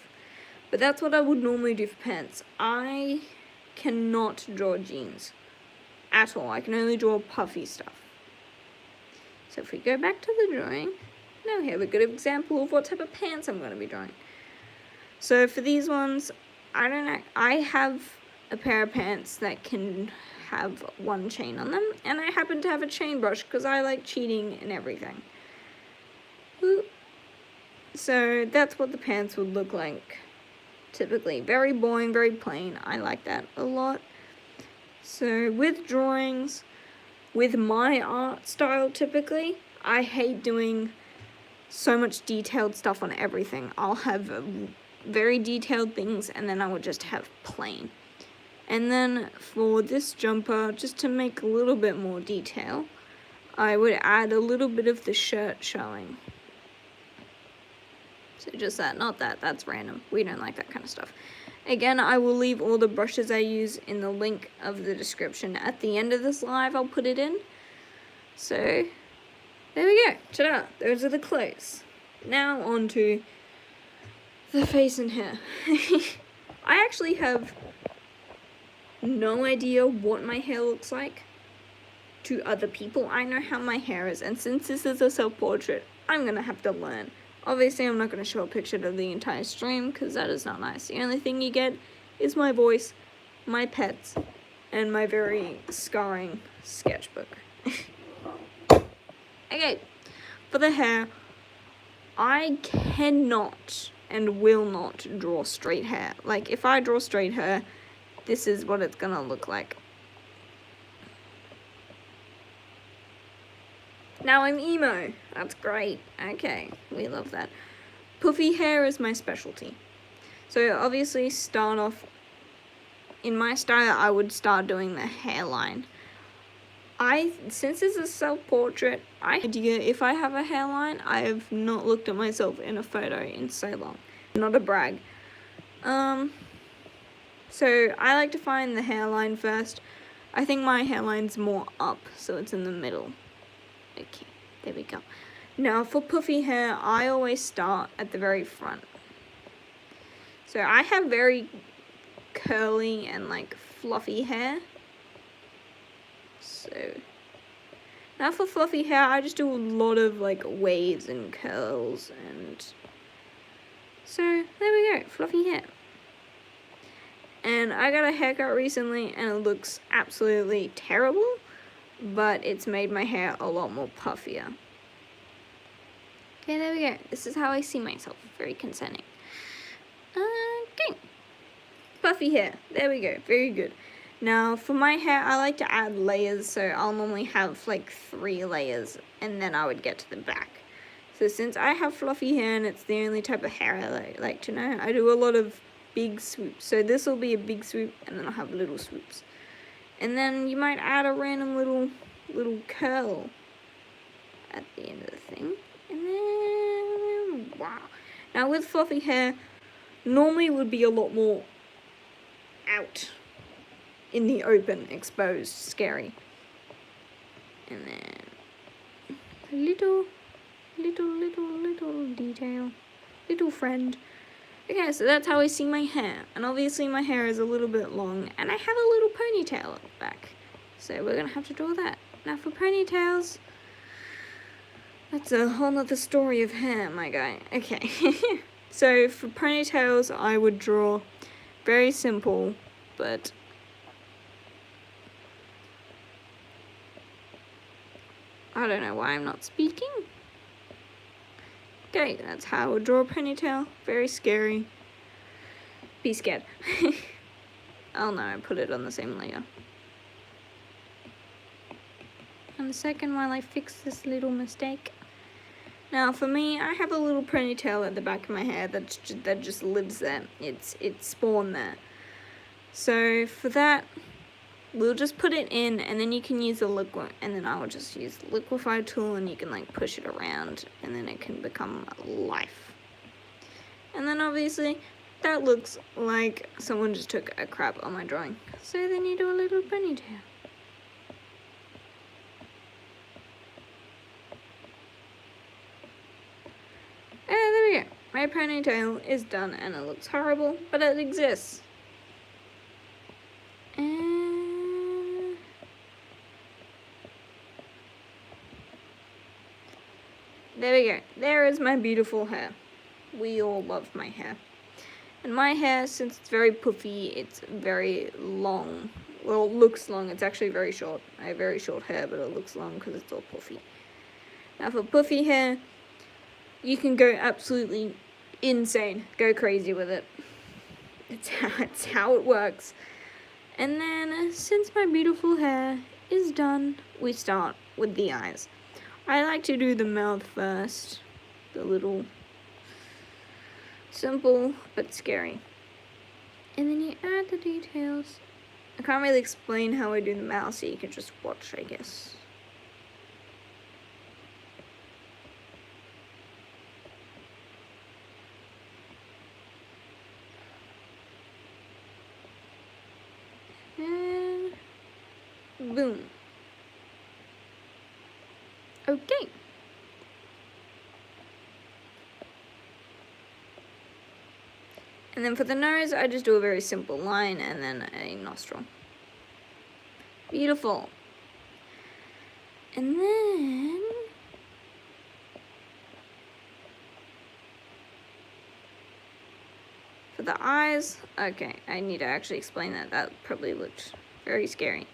But that's what I would normally do for pants. I cannot draw jeans at all. I can only draw puffy stuff. So if we go back to the drawing, now we have a good example of what type of pants I'm going to be drawing. So for these ones, I have a pair of pants that can have one chain on them, and I happen to have a chain brush because I like cheating and everything. So that's what the pants would look like typically. Very boring, very plain. I like that a lot. So with drawings, with my art style typically, I hate doing so much detailed stuff on everything. I'll have very detailed things, and then I would just have plain. And then for this jumper, just to make a little bit more detail, I would add a little bit of the shirt showing. So just that, not that, that's random. We don't like that kind of stuff. Again, I will leave all the brushes I use in the link of the description. At the end of this live, I'll put it in. So, there we go. Ta-da! Those are the clothes. Now on to the face and hair. I actually have no idea what my hair looks like to other people. I know how my hair is, and since this is a self-portrait, I'm gonna have to learn. Obviously, I'm not going to show a picture of the entire stream, because that is not nice. The only thing you get is my voice, my pets, and my very scarring sketchbook. Okay, for the hair, I cannot and will not draw straight hair. Like, if I draw straight hair, this is what it's going to look like. Now I'm emo. That's great. Okay, we love that. Puffy hair is my specialty. So obviously start off, in my style, I would start doing the hairline. Since it's a self-portrait, if I have a hairline, I have not looked at myself in a photo in so long. Not a brag. So I like to find the hairline first. I think my hairline's more up, so it's in the middle. Okay, there we go. Now for puffy hair, I always start at the very front. So I have very curly and like fluffy hair. So now for fluffy hair, I just do a lot of like waves and curls, and so there we go, fluffy hair. And I got a haircut recently and it looks absolutely terrible, but it's made my hair a lot more puffier. Okay, there we go. This is how I see myself. Very concerning. Okay. Puffy hair. There we go. Very good. Now, for my hair, I like to add layers, so I'll normally have like 3 layers, and then I would get to the back. So since I have fluffy hair, and it's the only type of hair I like to know, I do a lot of big swoops. So this will be a big swoop, and then I'll have little swoops. And then you might add a random little curl at the end of the thing. And then, wow. Now with fluffy hair, normally it would be a lot more out in the open, exposed, scary. And then a little detail, little friend. Okay, so that's how I see my hair. And obviously my hair is a little bit long, and I have a little ponytail at the back. So we're gonna have to draw that. Now for ponytails, That's a whole nother story of hair, my guy. Okay. So for ponytails, I would draw very simple, but I don't know why I'm not speaking. Okay, that's how I would draw a ponytail. Very scary. Be scared. Oh no, I put it on the same layer. And a second while I fix this little mistake. Now for me, I have a little ponytail at the back of my hair that just lives there. It's spawned there. So for that, we'll just put it in, and then you can use the liquid, and then I will just use the liquefy tool, and you can like push it around, and then it can become life. And then obviously, that looks like someone just took a crap on my drawing. So then you do a little ponytail. And there we go. My ponytail is done, and it looks horrible, but it exists. And there we go. There is my beautiful hair. We all love my hair. And my hair, since it's very puffy, it's very long. Well, it looks long. It's actually very short. I have very short hair, but it looks long because it's all puffy. Now for puffy hair, you can go absolutely insane. Go crazy with it. It's how it works. And then, since my beautiful hair is done, we start with the eyes. I like to do the mouth first. The little simple but scary. And then you add the details. I can't really explain how I do the mouth, so you can just watch, I guess. And boom. Okay. And then for the nose, I just do a very simple line and then a nostril. Beautiful. And then for the eyes, okay, I need to actually explain that. That probably looked very scary.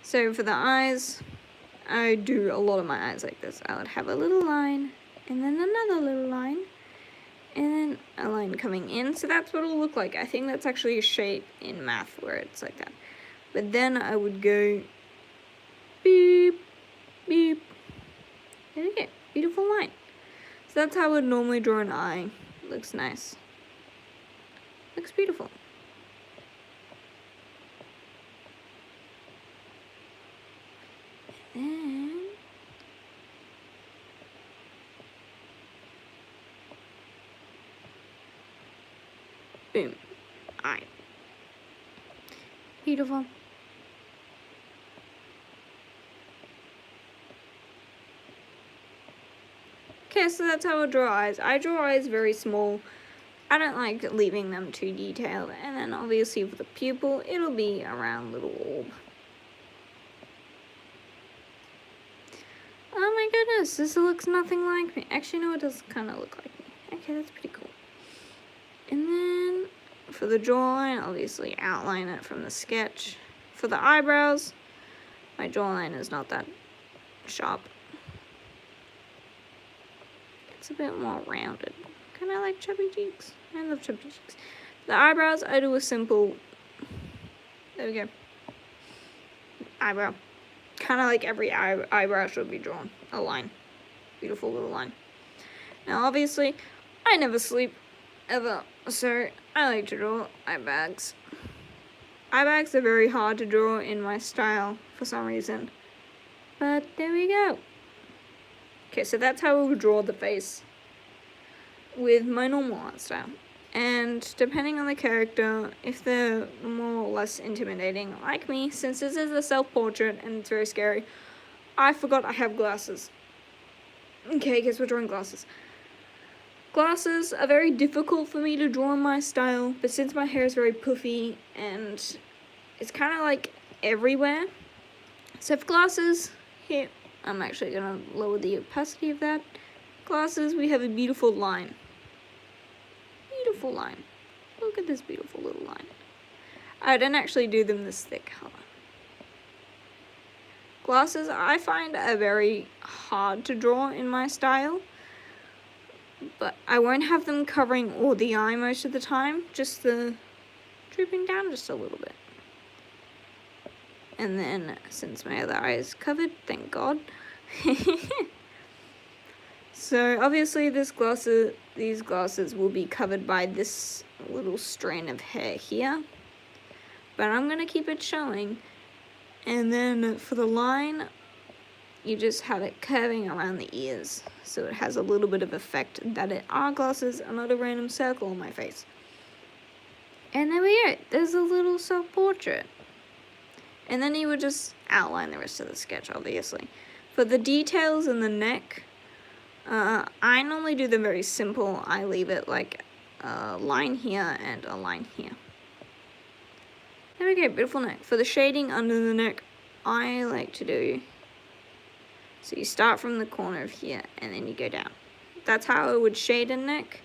So for the eyes, I do a lot of my eyes like this. I would have a little line, and then another little line, and then a line coming in. So that's what it'll look like. I think that's actually a shape in math where it's like that. But then I would go beep, beep. There we go. Beautiful line. So that's how I would normally draw an eye. Looks nice. Looks beautiful. And then boom. Eye. Beautiful. Okay, so that's how I draw eyes. I draw eyes very small. I don't like leaving them too detailed. And then obviously for the pupil, it'll be a round little orb. Oh my goodness, this looks nothing like me. Actually, no, it does kind of look like me. Okay, that's pretty cool. And then for the jawline, obviously outline it from the sketch. For the eyebrows, my jawline is not that sharp. It's a bit more rounded. Kind of like chubby cheeks. I love chubby cheeks. The eyebrows, I do a simple, there we go, eyebrow. Kind of like every eyebrow should be drawn. A line. Beautiful little line. Now obviously, I never sleep, ever. So I like to draw eye bags. Eye bags are very hard to draw in my style for some reason. But there we go. Okay, so that's how we would draw the face with my normal art style. And depending on the character, if they're more or less intimidating, like me, since this is a self-portrait and it's very scary, I forgot I have glasses. Okay, guess we're drawing glasses. Glasses are very difficult for me to draw in my style, but since my hair is very puffy and it's kind of like everywhere, so for glasses, here, I'm actually gonna lower the opacity of that. Glasses, we have a beautiful line. Beautiful line. Look at this beautiful little line. I didn't actually do them this thick. Hold on. Glasses, I find are very hard to draw in my style. But I won't have them covering all the eye most of the time. Just the drooping down just a little bit. And then, since my other eye is covered, thank God. So obviously these glasses will be covered by this little strand of hair here. But I'm going to keep it showing. And then for the line, you just have it curving around the ears. So it has a little bit of effect that it are glasses and not a random circle on my face. And there we go. There's a little self-portrait. And then you would just outline the rest of the sketch, obviously. For the details in the neck, I normally do them very simple. I leave it like a line here and a line here. There we go, beautiful neck. For the shading under the neck, I like to do, so you start from the corner of here and then you go down. That's how I would shade a neck.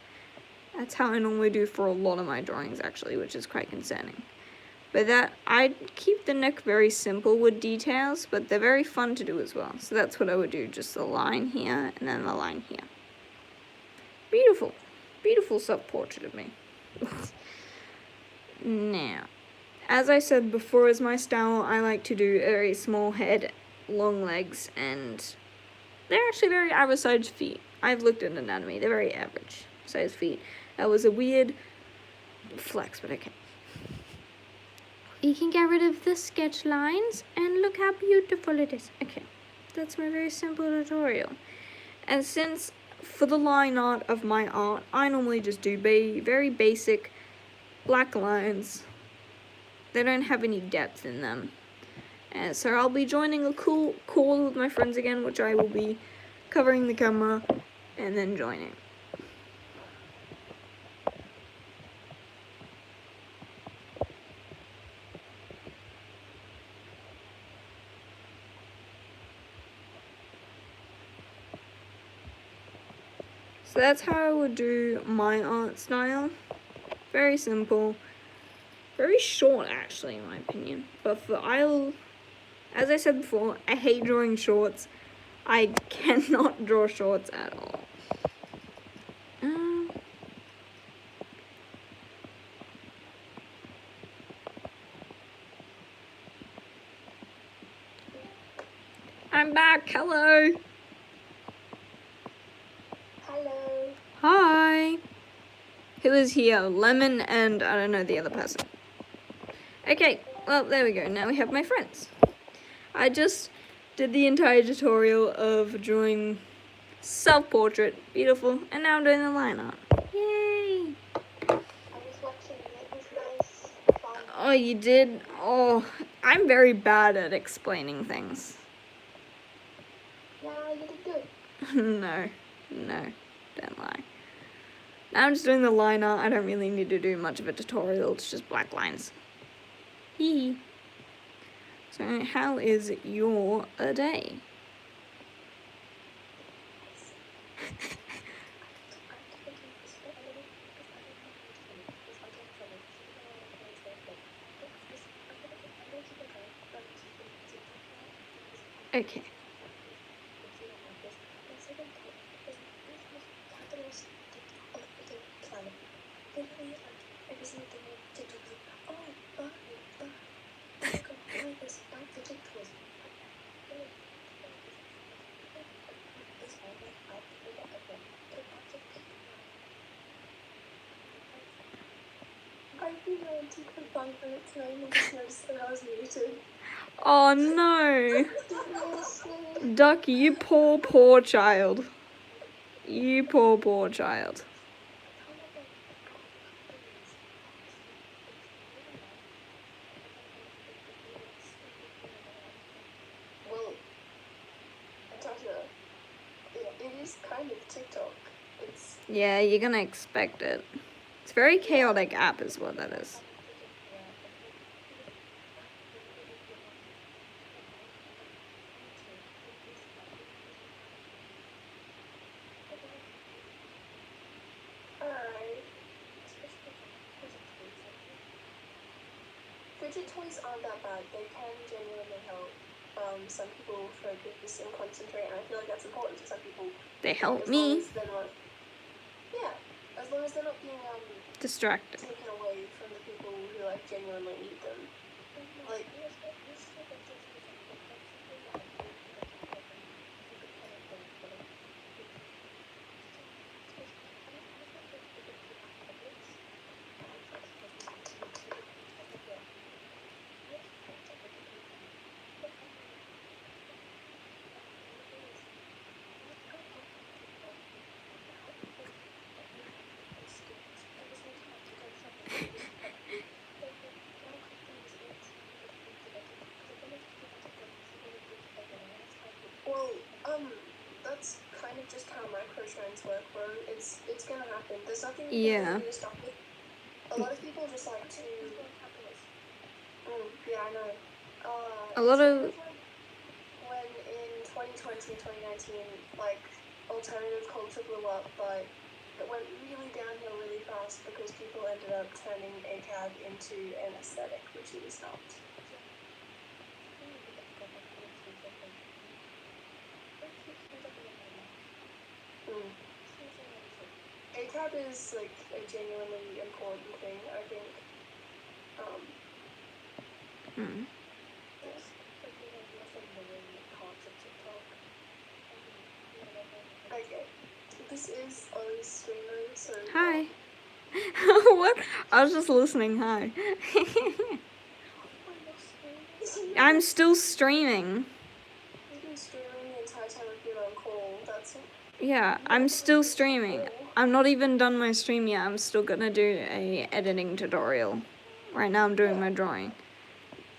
That's how I normally do for a lot of my drawings actually, which is quite concerning. But that, I keep the neck very simple with details, but they're very fun to do as well. So that's what I would do, just the line here and then the line here. Beautiful, beautiful self-portrait of me. Now, as I said before, as my style, I like to do a very small head, long legs, and they're actually very average sized feet. I've looked at anatomy, they're very average sized feet. That was a weird flex, but okay. You can get rid of the sketch lines, and look how beautiful it is. Okay, that's my very simple tutorial. And since for the line art of my art, I normally just do very basic black lines. They don't have any depth in them. And so I'll be joining a cool call with my friends again, which I will be covering the camera and then joining. So that's how I would do my art style. Very simple. Very short, actually, in my opinion. But as I said before, I hate drawing shorts. I cannot draw shorts at all. I'm back. Hello. Hello. Hi. Who is here? Lemon and I don't know the other person. Okay, well, there we go. Now we have my friends. I just did the entire tutorial of drawing self-portrait. Beautiful. And now I'm doing the line art. Yay. I was watching it. It was nice. Fun. Oh, you did? Oh, I'm very bad at explaining things. Yeah, you did good. No, don't lie. Now I'm just doing the line art. I don't really need to do much of a tutorial. It's just black lines. Hee. So how is your day? Okay. I've been on to for 5 minutes now and just noticed that I was muted. Oh no. Seriously? Ducky, you poor child. You poor child. Well, Natasha, it is kind of TikTok. It's Yeah, you're gonna expect it. It's a very chaotic app is what that is. fidget toys aren't that bad. They can genuinely help some people focus and concentrate, and I feel like that's important to some people. They help As long me as they're not, yeah, as long as they're not being distracted. taken away from the people who like genuinely need them. Like, well, that's kind of just how microtrends work, bro. It's gonna happen. There's nothing you can do to stop it. A lot of people just like to. Yeah, I know. A lot of When in 2020, 2019, like alternative culture blew up, but it went really downhill really fast because people ended up turning ACAB into an aesthetic, which it is not. ACAB is like a genuinely important thing, I think. Okay. This is a streamer, so. Hi. What? I was just listening. Hi. I'm still streaming. You've been streaming the entire time I've been on call. That's. Yeah, I'm still streaming. I'm not even done my stream yet. I'm still gonna do a editing tutorial. Right now I'm doing my drawing.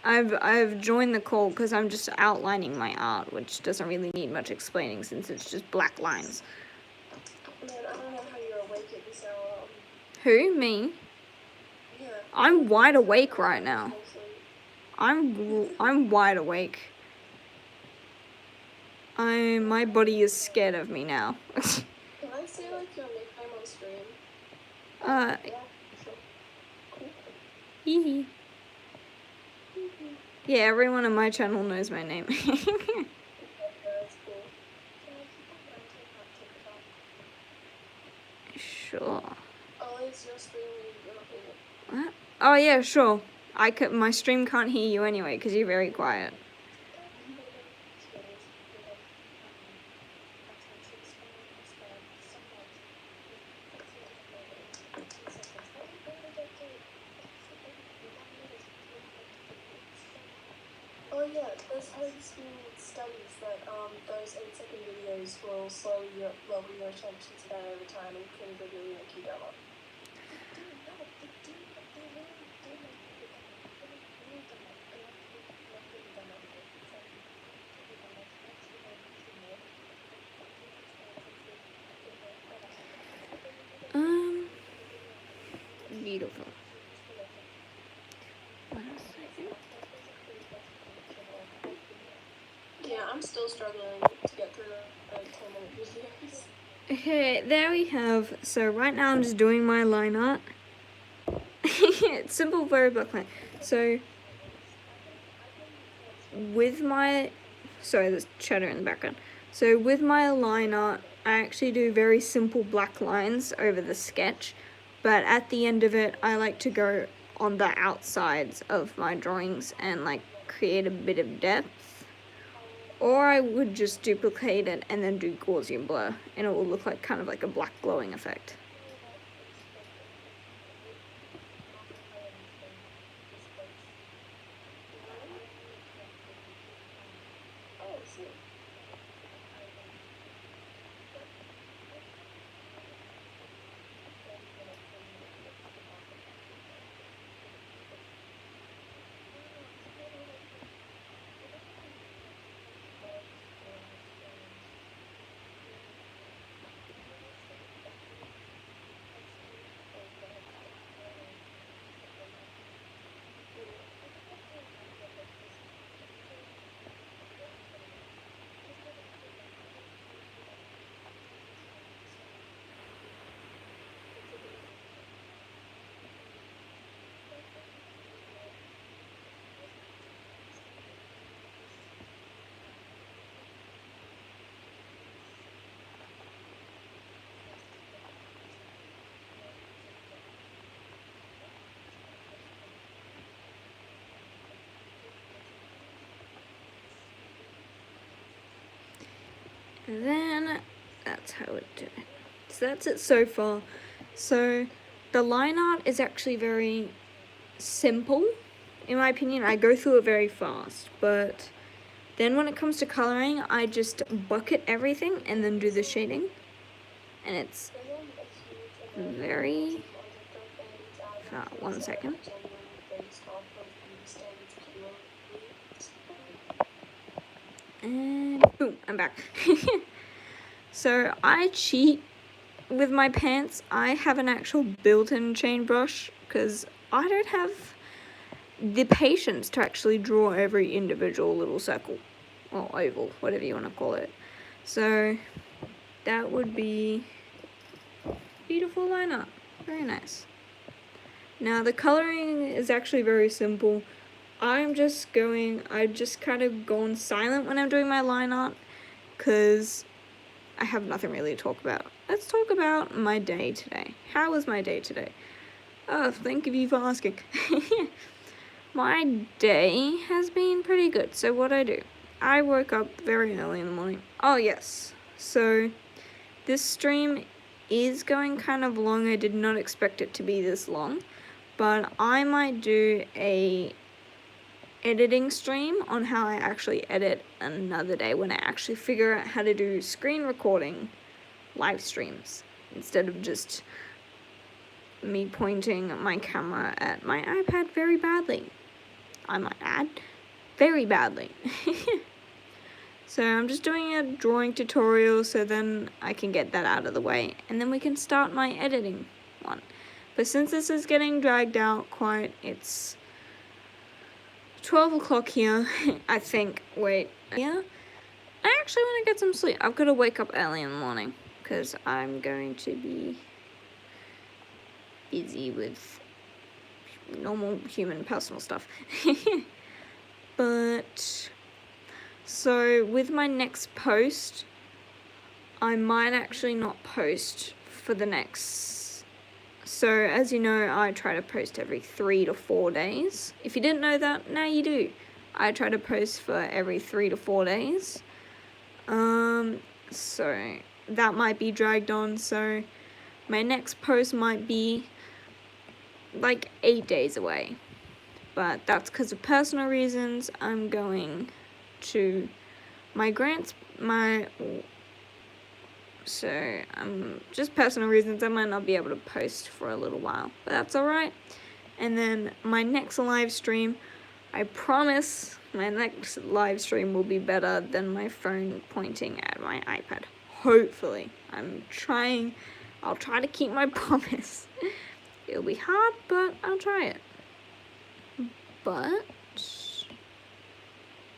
I've joined the call because I'm just outlining my art, which doesn't really need much explaining since it's just black lines. Man, I don't know how you're awake at this hour. Who? Me? Yeah. I'm wide awake right now. I'm wide awake. My body is scared of me now. Can I say like your nickname on stream? Yeah, sure. Cool. hee hee. Yeah, everyone on my channel knows my name. That's cool. Sure. Oh, it's your stream you're not in it. What? Oh yeah, sure. My stream can't hear you anyway because you're very quiet. Oh yeah, there's has been studies that those 8-second videos will slowly lower your attention span over time and can really make you dumb up. Beautiful. Yeah, I'm still struggling to get through the 10-minute videos. Okay, there we have. So right now I'm just doing my line art. It's simple, very black line. So with my, sorry, there's chatter in the background. So with my line art, I actually do very simple black lines over the sketch, but at the end of it, I like to go on the outsides of my drawings and like create a bit of depth. Or I would just duplicate it and then do Gaussian blur, and it will look like kind of like a black glowing effect. Oh, see. And then that's how it do it. So that's it so far. So the line art is actually very simple, in my opinion. I go through it very fast, but then when it comes to coloring, I just bucket everything and then do the shading. And it's very... 1 second. And boom, I'm back. So I cheat with my pants. I have an actual built-in chain brush because I don't have the patience to actually draw every individual little circle or oval, whatever you want to call it. So that would be beautiful line art. Very nice. Now the coloring is actually very simple. I've just kind of gone silent when I'm doing my line art because I have nothing really to talk about. Let's talk about my day today. How was my day today? Oh, thank you for asking. My day has been pretty good. So what I do, I woke up very early in the morning. Oh yes, so this stream is going kind of long. I did not expect it to be this long, but I might do a editing stream on how I actually edit another day when I actually figure out how to do screen recording live streams instead of just me pointing my camera at my iPad very badly. I might add, very badly. So I'm just doing a drawing tutorial so then I can get that out of the way and then we can start my editing one. But since this is getting dragged out quite, it's 12 o'clock here, I think. Wait, yeah? I actually want to get some sleep. I've got to wake up early in the morning because I'm going to be busy with normal human personal stuff. But so with my next post, I might actually not post for the next, so as you know, I try to post every 3 to 4 days. If you didn't know that, now you do. I try to post for every 3 to 4 days. So that might be dragged on, so my next post might be like 8 days away. But that's because of personal reasons. I'm going to so just personal reasons, I might not be able to post for a little while, but that's alright. And then my next live stream, I promise my next live stream will be better than my phone pointing at my iPad. Hopefully. I'll try to keep my promise. It'll be hard, but I'll try it. But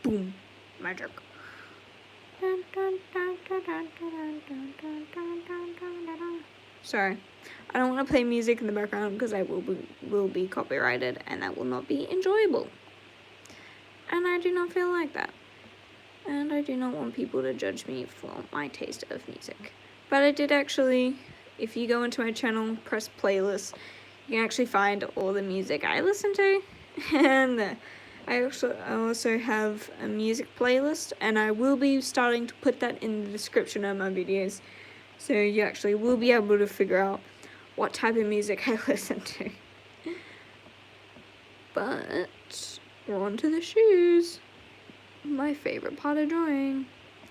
boom, magic. Sorry, I don't want to play music in the background because I will be copyrighted and that will not be enjoyable. And I do not feel like that. And I do not want people to judge me for my taste of music. But I did actually, if you go into my channel, press playlist, you can actually find all the music I listen to. And I also have a music playlist, and I will be starting to put that in the description of my videos, so you actually will be able to figure out what type of music I listen to. But we're on to the shoes, my favorite part of drawing.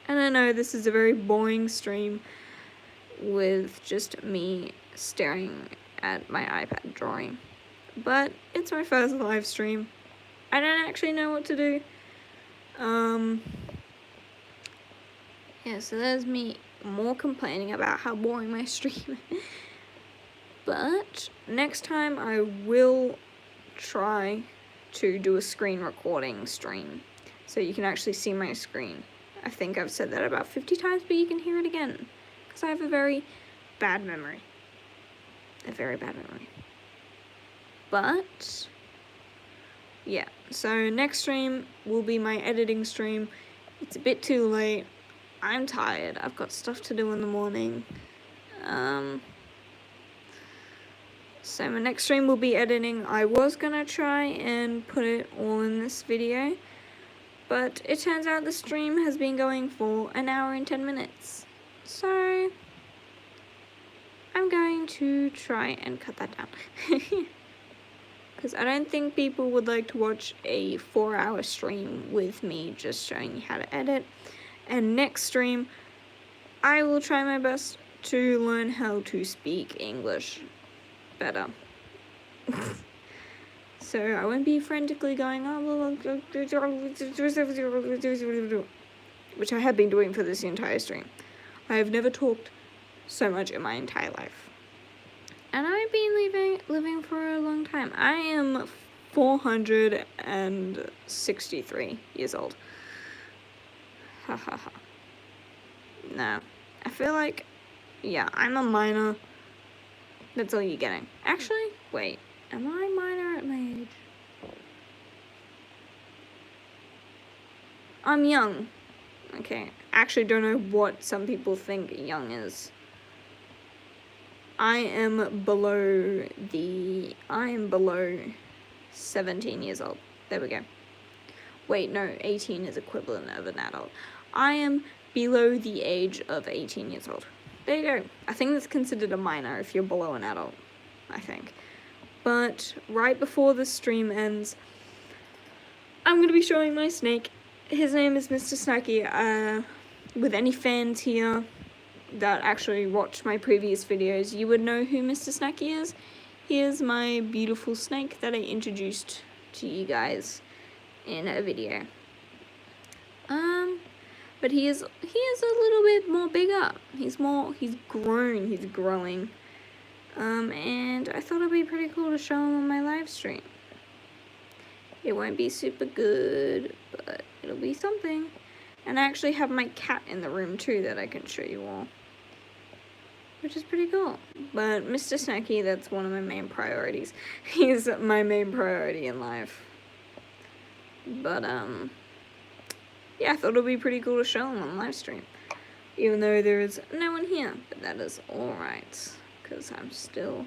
And I know this is a very boring stream with just me staring at my iPad drawing, but it's my first live stream. I don't actually know what to do. Yeah, so there's me more complaining about how boring my stream is. But next time I will try to do a screen recording stream so you can actually see my screen. I think I've said that about 50 times, but you can hear it again because I have a very bad memory. A very bad memory. But yeah, so next stream will be my editing stream. It's a bit too late. I'm tired. I've got stuff to do in the morning. So my next stream will be editing. I was gonna try and put it all in this video, But it turns out the stream has been going for an hour and 10 minutes. So I'm going to try and cut that down. Because I don't think people would like to watch a 4-hour stream with me just showing you how to edit. And next stream, I will try my best to learn how to speak English better. So I won't be frantically going, which I have been doing for this entire stream. I have never talked so much in my entire life. And I've been living for a long time. I am 463 years old. Ha ha ha. No. I feel like, yeah, I'm a minor. That's all you're getting. Actually, wait. Am I minor at my age? I'm young. Okay. Actually don't know what some people think young is. I am below 17 years old. There we go. Wait, no, 18 is equivalent of an adult. I am below the age of 18 years old. There you go. I think that's considered a minor if you're below an adult, I think. But right before the stream ends, I'm going to be showing my snake. His name is Mr. Snacky. With any fans here that actually watched my previous videos, you would know who Mr. Snacky is. He is my beautiful snake that I introduced to you guys in a video. But he is a little bit more bigger. He's growing. And I thought it'd be pretty cool to show him on my live stream. It won't be super good, but it'll be something. And I actually have my cat in the room too that I can show you all, which is pretty cool. But Mr. Snacky, that's one of my main priorities. He's my main priority in life. But yeah, I thought it'd be pretty cool to show him on live stream, even though there is no one here. But that is alright, because I'm still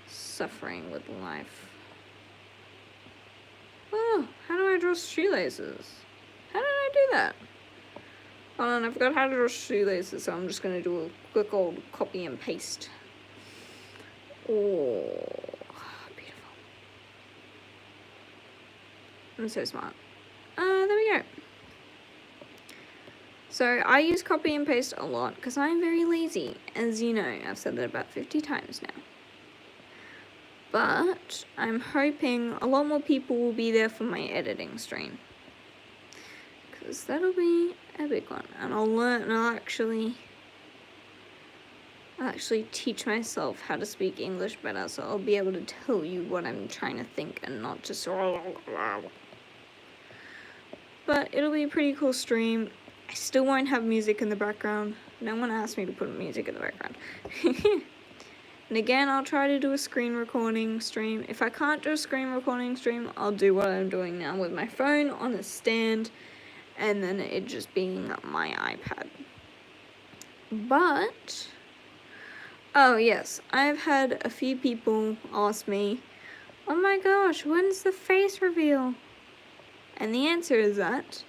suffering with life. Oh, how do I draw shoelaces? How did I do that? Hold on, I forgot how to draw shoelaces, so I'm just going to do a quick old copy and paste. Oh, beautiful. I'm so smart. There we go. So I use copy and paste a lot because I'm very lazy. As you know, I've said that about 50 times now. But I'm hoping a lot more people will be there for my editing stream, because that'll be a big one. And I'll actually teach myself how to speak English better, so I'll be able to tell you what I'm trying to think and not just. But it'll be a pretty cool stream. I still won't have music in the background. No one asked me to put music in the background. And again, I'll try to do a screen recording stream. If I can't do a screen recording stream, I'll do what I'm doing now with my phone on a stand, and then it just being my iPad. But, oh yes, I've had a few people ask me, oh my gosh, when's the face reveal? And the answer is that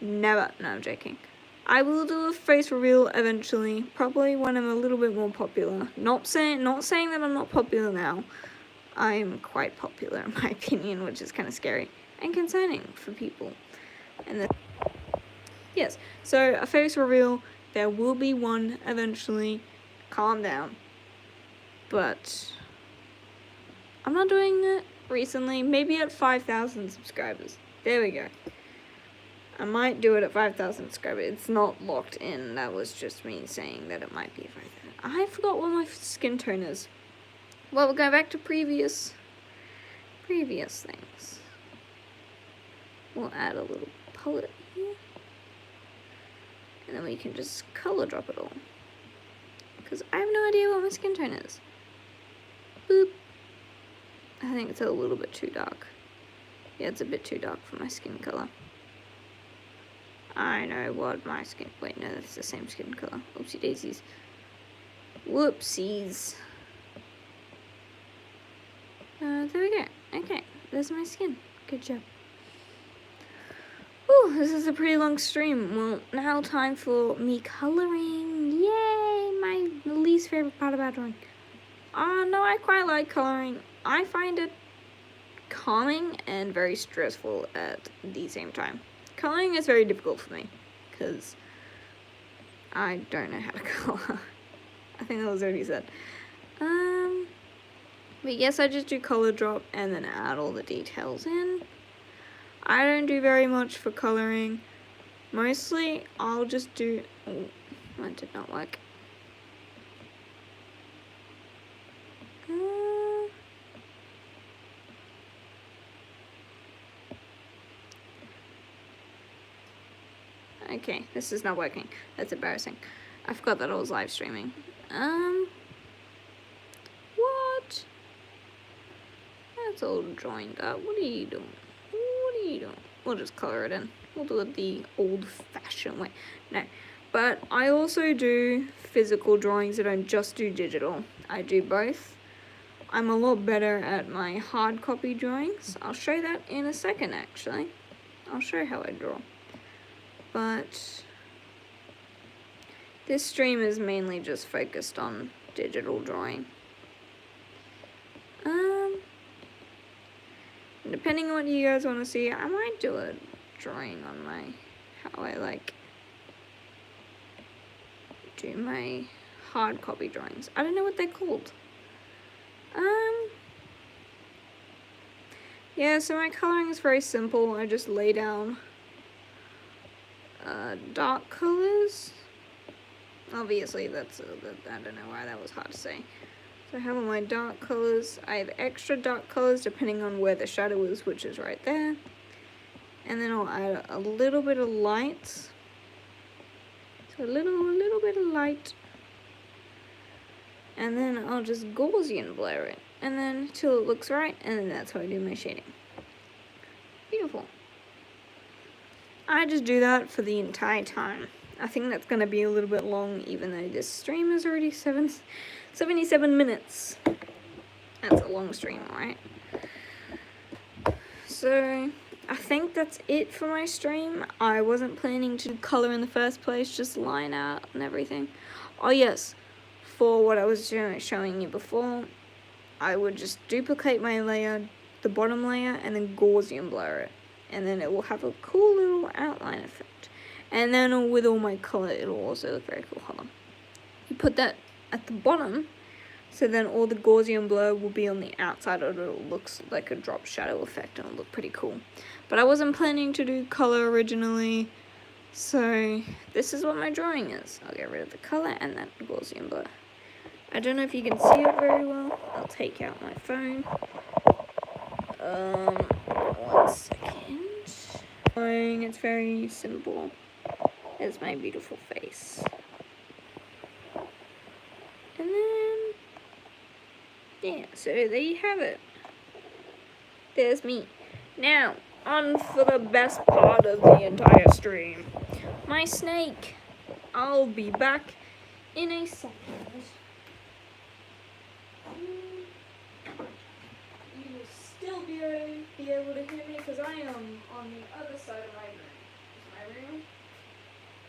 never. No, I'm joking. I will do a face reveal eventually, probably when I'm a little bit more popular. Not saying that I'm not popular now. I'm quite popular in my opinion, which is kind of scary and concerning for people. And yes, so a face reveal, there will be one eventually. Calm down. But I'm not doing it recently, maybe at 5,000 subscribers. There we go. I might do it at 5,000 subscribers. It's not locked in. That was just me saying that it might be 5,000. I forgot what my skin tone is. Well, we'll go back to previous things. We'll add a little palette here. And then we can just color drop it all. Because I have no idea what my skin tone is. Boop. I think it's a little bit too dark. Yeah, it's a bit too dark for my skin color. I know what my skin... Wait, no, that's the same skin color. Oopsie daisies. Whoopsies. There we go. Okay, there's my skin. Good job. this is a pretty long stream. Well, now time for me coloring. Yay! My least favorite part about drawing. No, I quite like coloring. I find it calming and very stressful at the same time. Coloring is very difficult for me because I don't know how to color. I think that was already said. But yes, I just do color drop and then add all the details in. I don't do very much for coloring. Mostly, I'll just do... Oh, that did not work. Okay, this is not working. That's embarrassing. I forgot that I was live streaming. What? That's all joined up. What are you doing? What are you doing? We'll just color it in. We'll do it the old-fashioned way. No. But I also do physical drawings. I don't just do digital. I do both. I'm a lot better at my hard copy drawings. I'll show that in a second, actually. I'll show how I draw. But this stream is mainly just focused on digital drawing. Depending on what you guys want to see, I might do a drawing on how I do my hard copy drawings. I don't know what they're called. Yeah, so my coloring is very simple. I just lay down dark colors. Obviously, I don't know why that was hard to say. So I have all my dark colors. I have extra dark colors depending on where the shadow is, which is right there. And then I'll add a little bit of light. So a little bit of light. And then I'll just Gaussian blur it. And then till it looks right, and then that's how I do my shading. Beautiful. I just do that for the entire time. I think that's going to be a little bit long, even though this stream is already 77 minutes. That's a long stream, right? So, I think that's it for my stream. I wasn't planning to color in the first place, just line out and everything. Oh yes, for what I was showing you before, I would just duplicate my layer, the bottom layer, and then Gaussian blur it. And then it will have a cool little outline effect. And then with all my color, it'll also look very cool. Hold on. You put that at the bottom, so then all the Gaussian blur will be on the outside, and it looks like a drop shadow effect, and it'll look pretty cool. But I wasn't planning to do color originally, so this is what my drawing is. I'll get rid of the color and that Gaussian blur. I don't know if you can see it very well. I'll take out my phone. 1 second. It's very simple. There's my beautiful face. And then, yeah, so there you have it. There's me. Now, on for the best part of the entire stream. My snake. I'll be back in a second. You will still be able to hear me because I am on the other side of my room. My room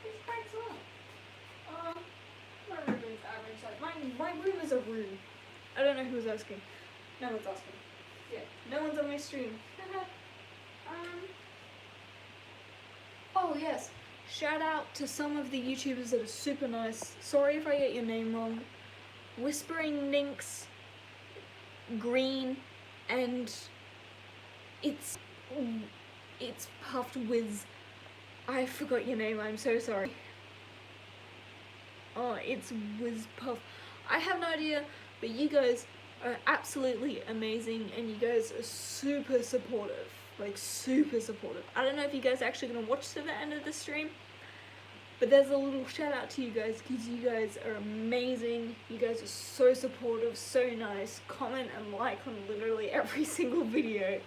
is quite small. My room is average size. My room is a room. I don't know who's asking. No one's asking. Yeah, no one's on my stream. Oh yes, shout out to some of the YouTubers that are super nice. Sorry if I get your name wrong. Whispering Ninx, Green, and it's Puffed Wiz. I forgot your name, I'm so sorry. Oh, it's Wiz Puff. I have no idea, but you guys are absolutely amazing, and you guys are super supportive. Like, super supportive. I don't know if you guys are actually going to watch to the end of the stream, but there's a little shout out to you guys, because you guys are amazing. You guys are so supportive, so nice. Comment and like on literally every single video.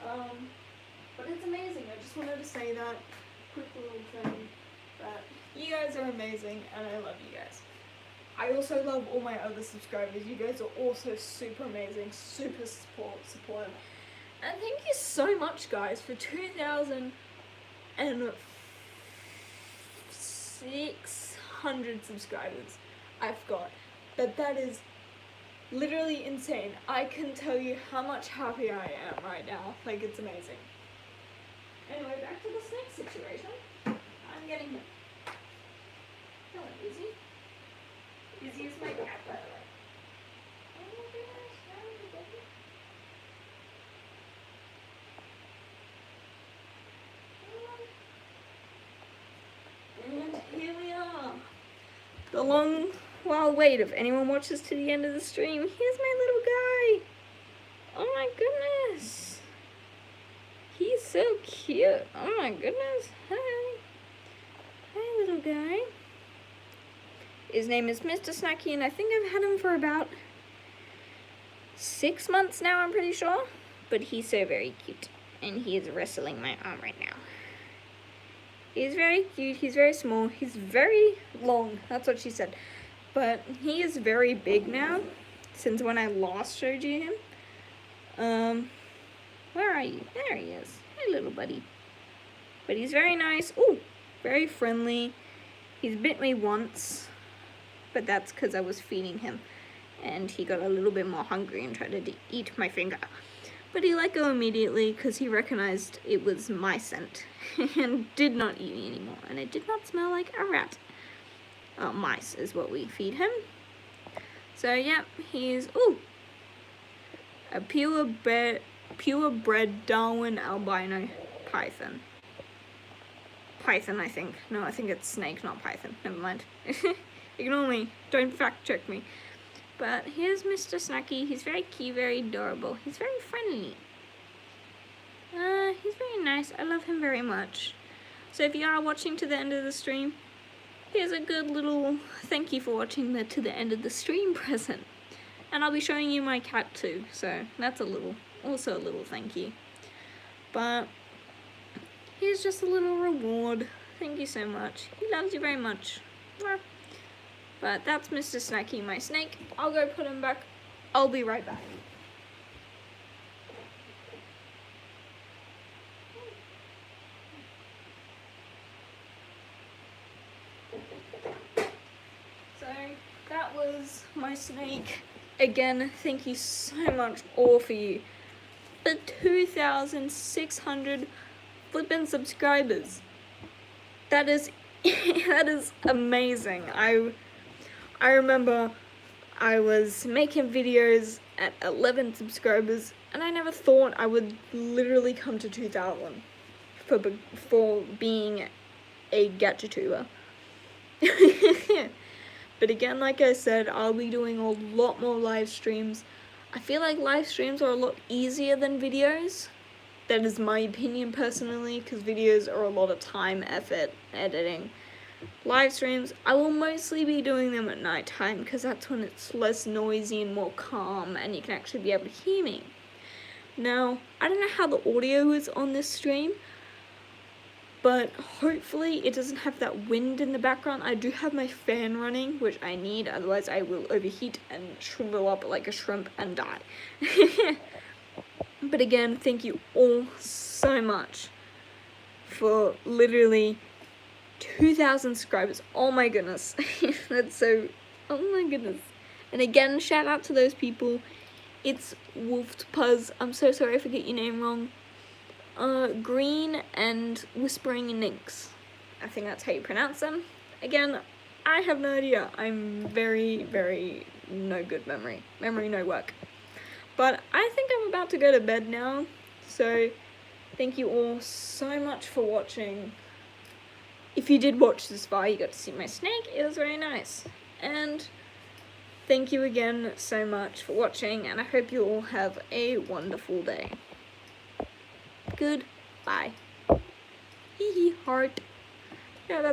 But it's amazing. I just wanted to say that quick little thing, that you guys are amazing, and I love you guys. I also love all my other subscribers. You guys are also super amazing, super supportive. And thank you so much, guys, for 2,000 600 subscribers. I forgot. But that is literally insane. I can tell you how much happier I am right now. Like, it's amazing. Anyway, back to the snake situation. I'm getting him. Hello, Izzy. Izzy is my cat, by the way. Oh my goodness, how did you get him? And here we are. The long, well, wait, if anyone watches to the end of the stream, here's my little guy. Oh my goodness. He's so cute. Oh my goodness. Hi. Hi, little guy. His name is Mr. Snacky, and I think I've had him for about 6 months now, I'm pretty sure. But he's so very cute. And he is wrestling my arm right now. He's very cute, he's very small, he's very long, that's what she said. But he is very big now, since when I last showed you him. Where are you? There he is. Hey, little buddy. But he's very nice. Ooh, very friendly. He's bit me once, but that's because I was feeding him. And he got a little bit more hungry and tried to eat my finger. But he let go immediately because he recognized it was my scent and did not eat me anymore. And it did not smell like a rat. Mice is what we feed him. So, yeah, he's, ooh, a purebred Darwin albino python. Python, I think. No, I think it's snake, not python. Never mind. Ignore me. Don't fact check me. But here's Mr. Snacky. He's very cute, very adorable. He's very friendly. He's very nice. I love him very much. So if you are watching to the end of the stream, here's a good little thank you for watching the to the end of the stream present. And I'll be showing you my cat too. So that's also a little thank you. But here's just a little reward. Thank you so much. He loves you very much. Mwah. But that's Mr. Snacky, my snake. I'll go put him back. I'll be right back. So, that was my snake. Again, thank you so much all for you. The 2,600 flippin' subscribers. That is amazing. I remember I was making videos at 11 subscribers, and I never thought I would literally come to 2,000 for being a gadgetuber. But again, like I said, I'll be doing a lot more live streams. I feel like live streams are a lot easier than videos. That is my opinion personally, because videos are a lot of time, effort, editing. Live streams, I will mostly be doing them at night time because that's when it's less noisy and more calm and you can actually be able to hear me. Now, I don't know how the audio is on this stream, but hopefully it doesn't have that wind in the background. I do have my fan running, which I need, otherwise I will overheat and shrivel up like a shrimp and die. But again, thank you all so much for literally 2,000 subscribers. Oh my goodness. That's so, oh my goodness. And again, shout out to those people. It's Wolfpuzz. I'm so sorry if I get your name wrong. Green and Whispering Ninx. I think that's how you pronounce them. Again, I have no idea. I'm very, very no good memory. Memory no work. But I think I'm about to go to bed now. So, thank you all so much for watching. If you did watch this far, you got to see my snake. It was very nice. And thank you again so much for watching, and I hope you all have a wonderful day. Goodbye. Hee hee, heart. Yeah, that's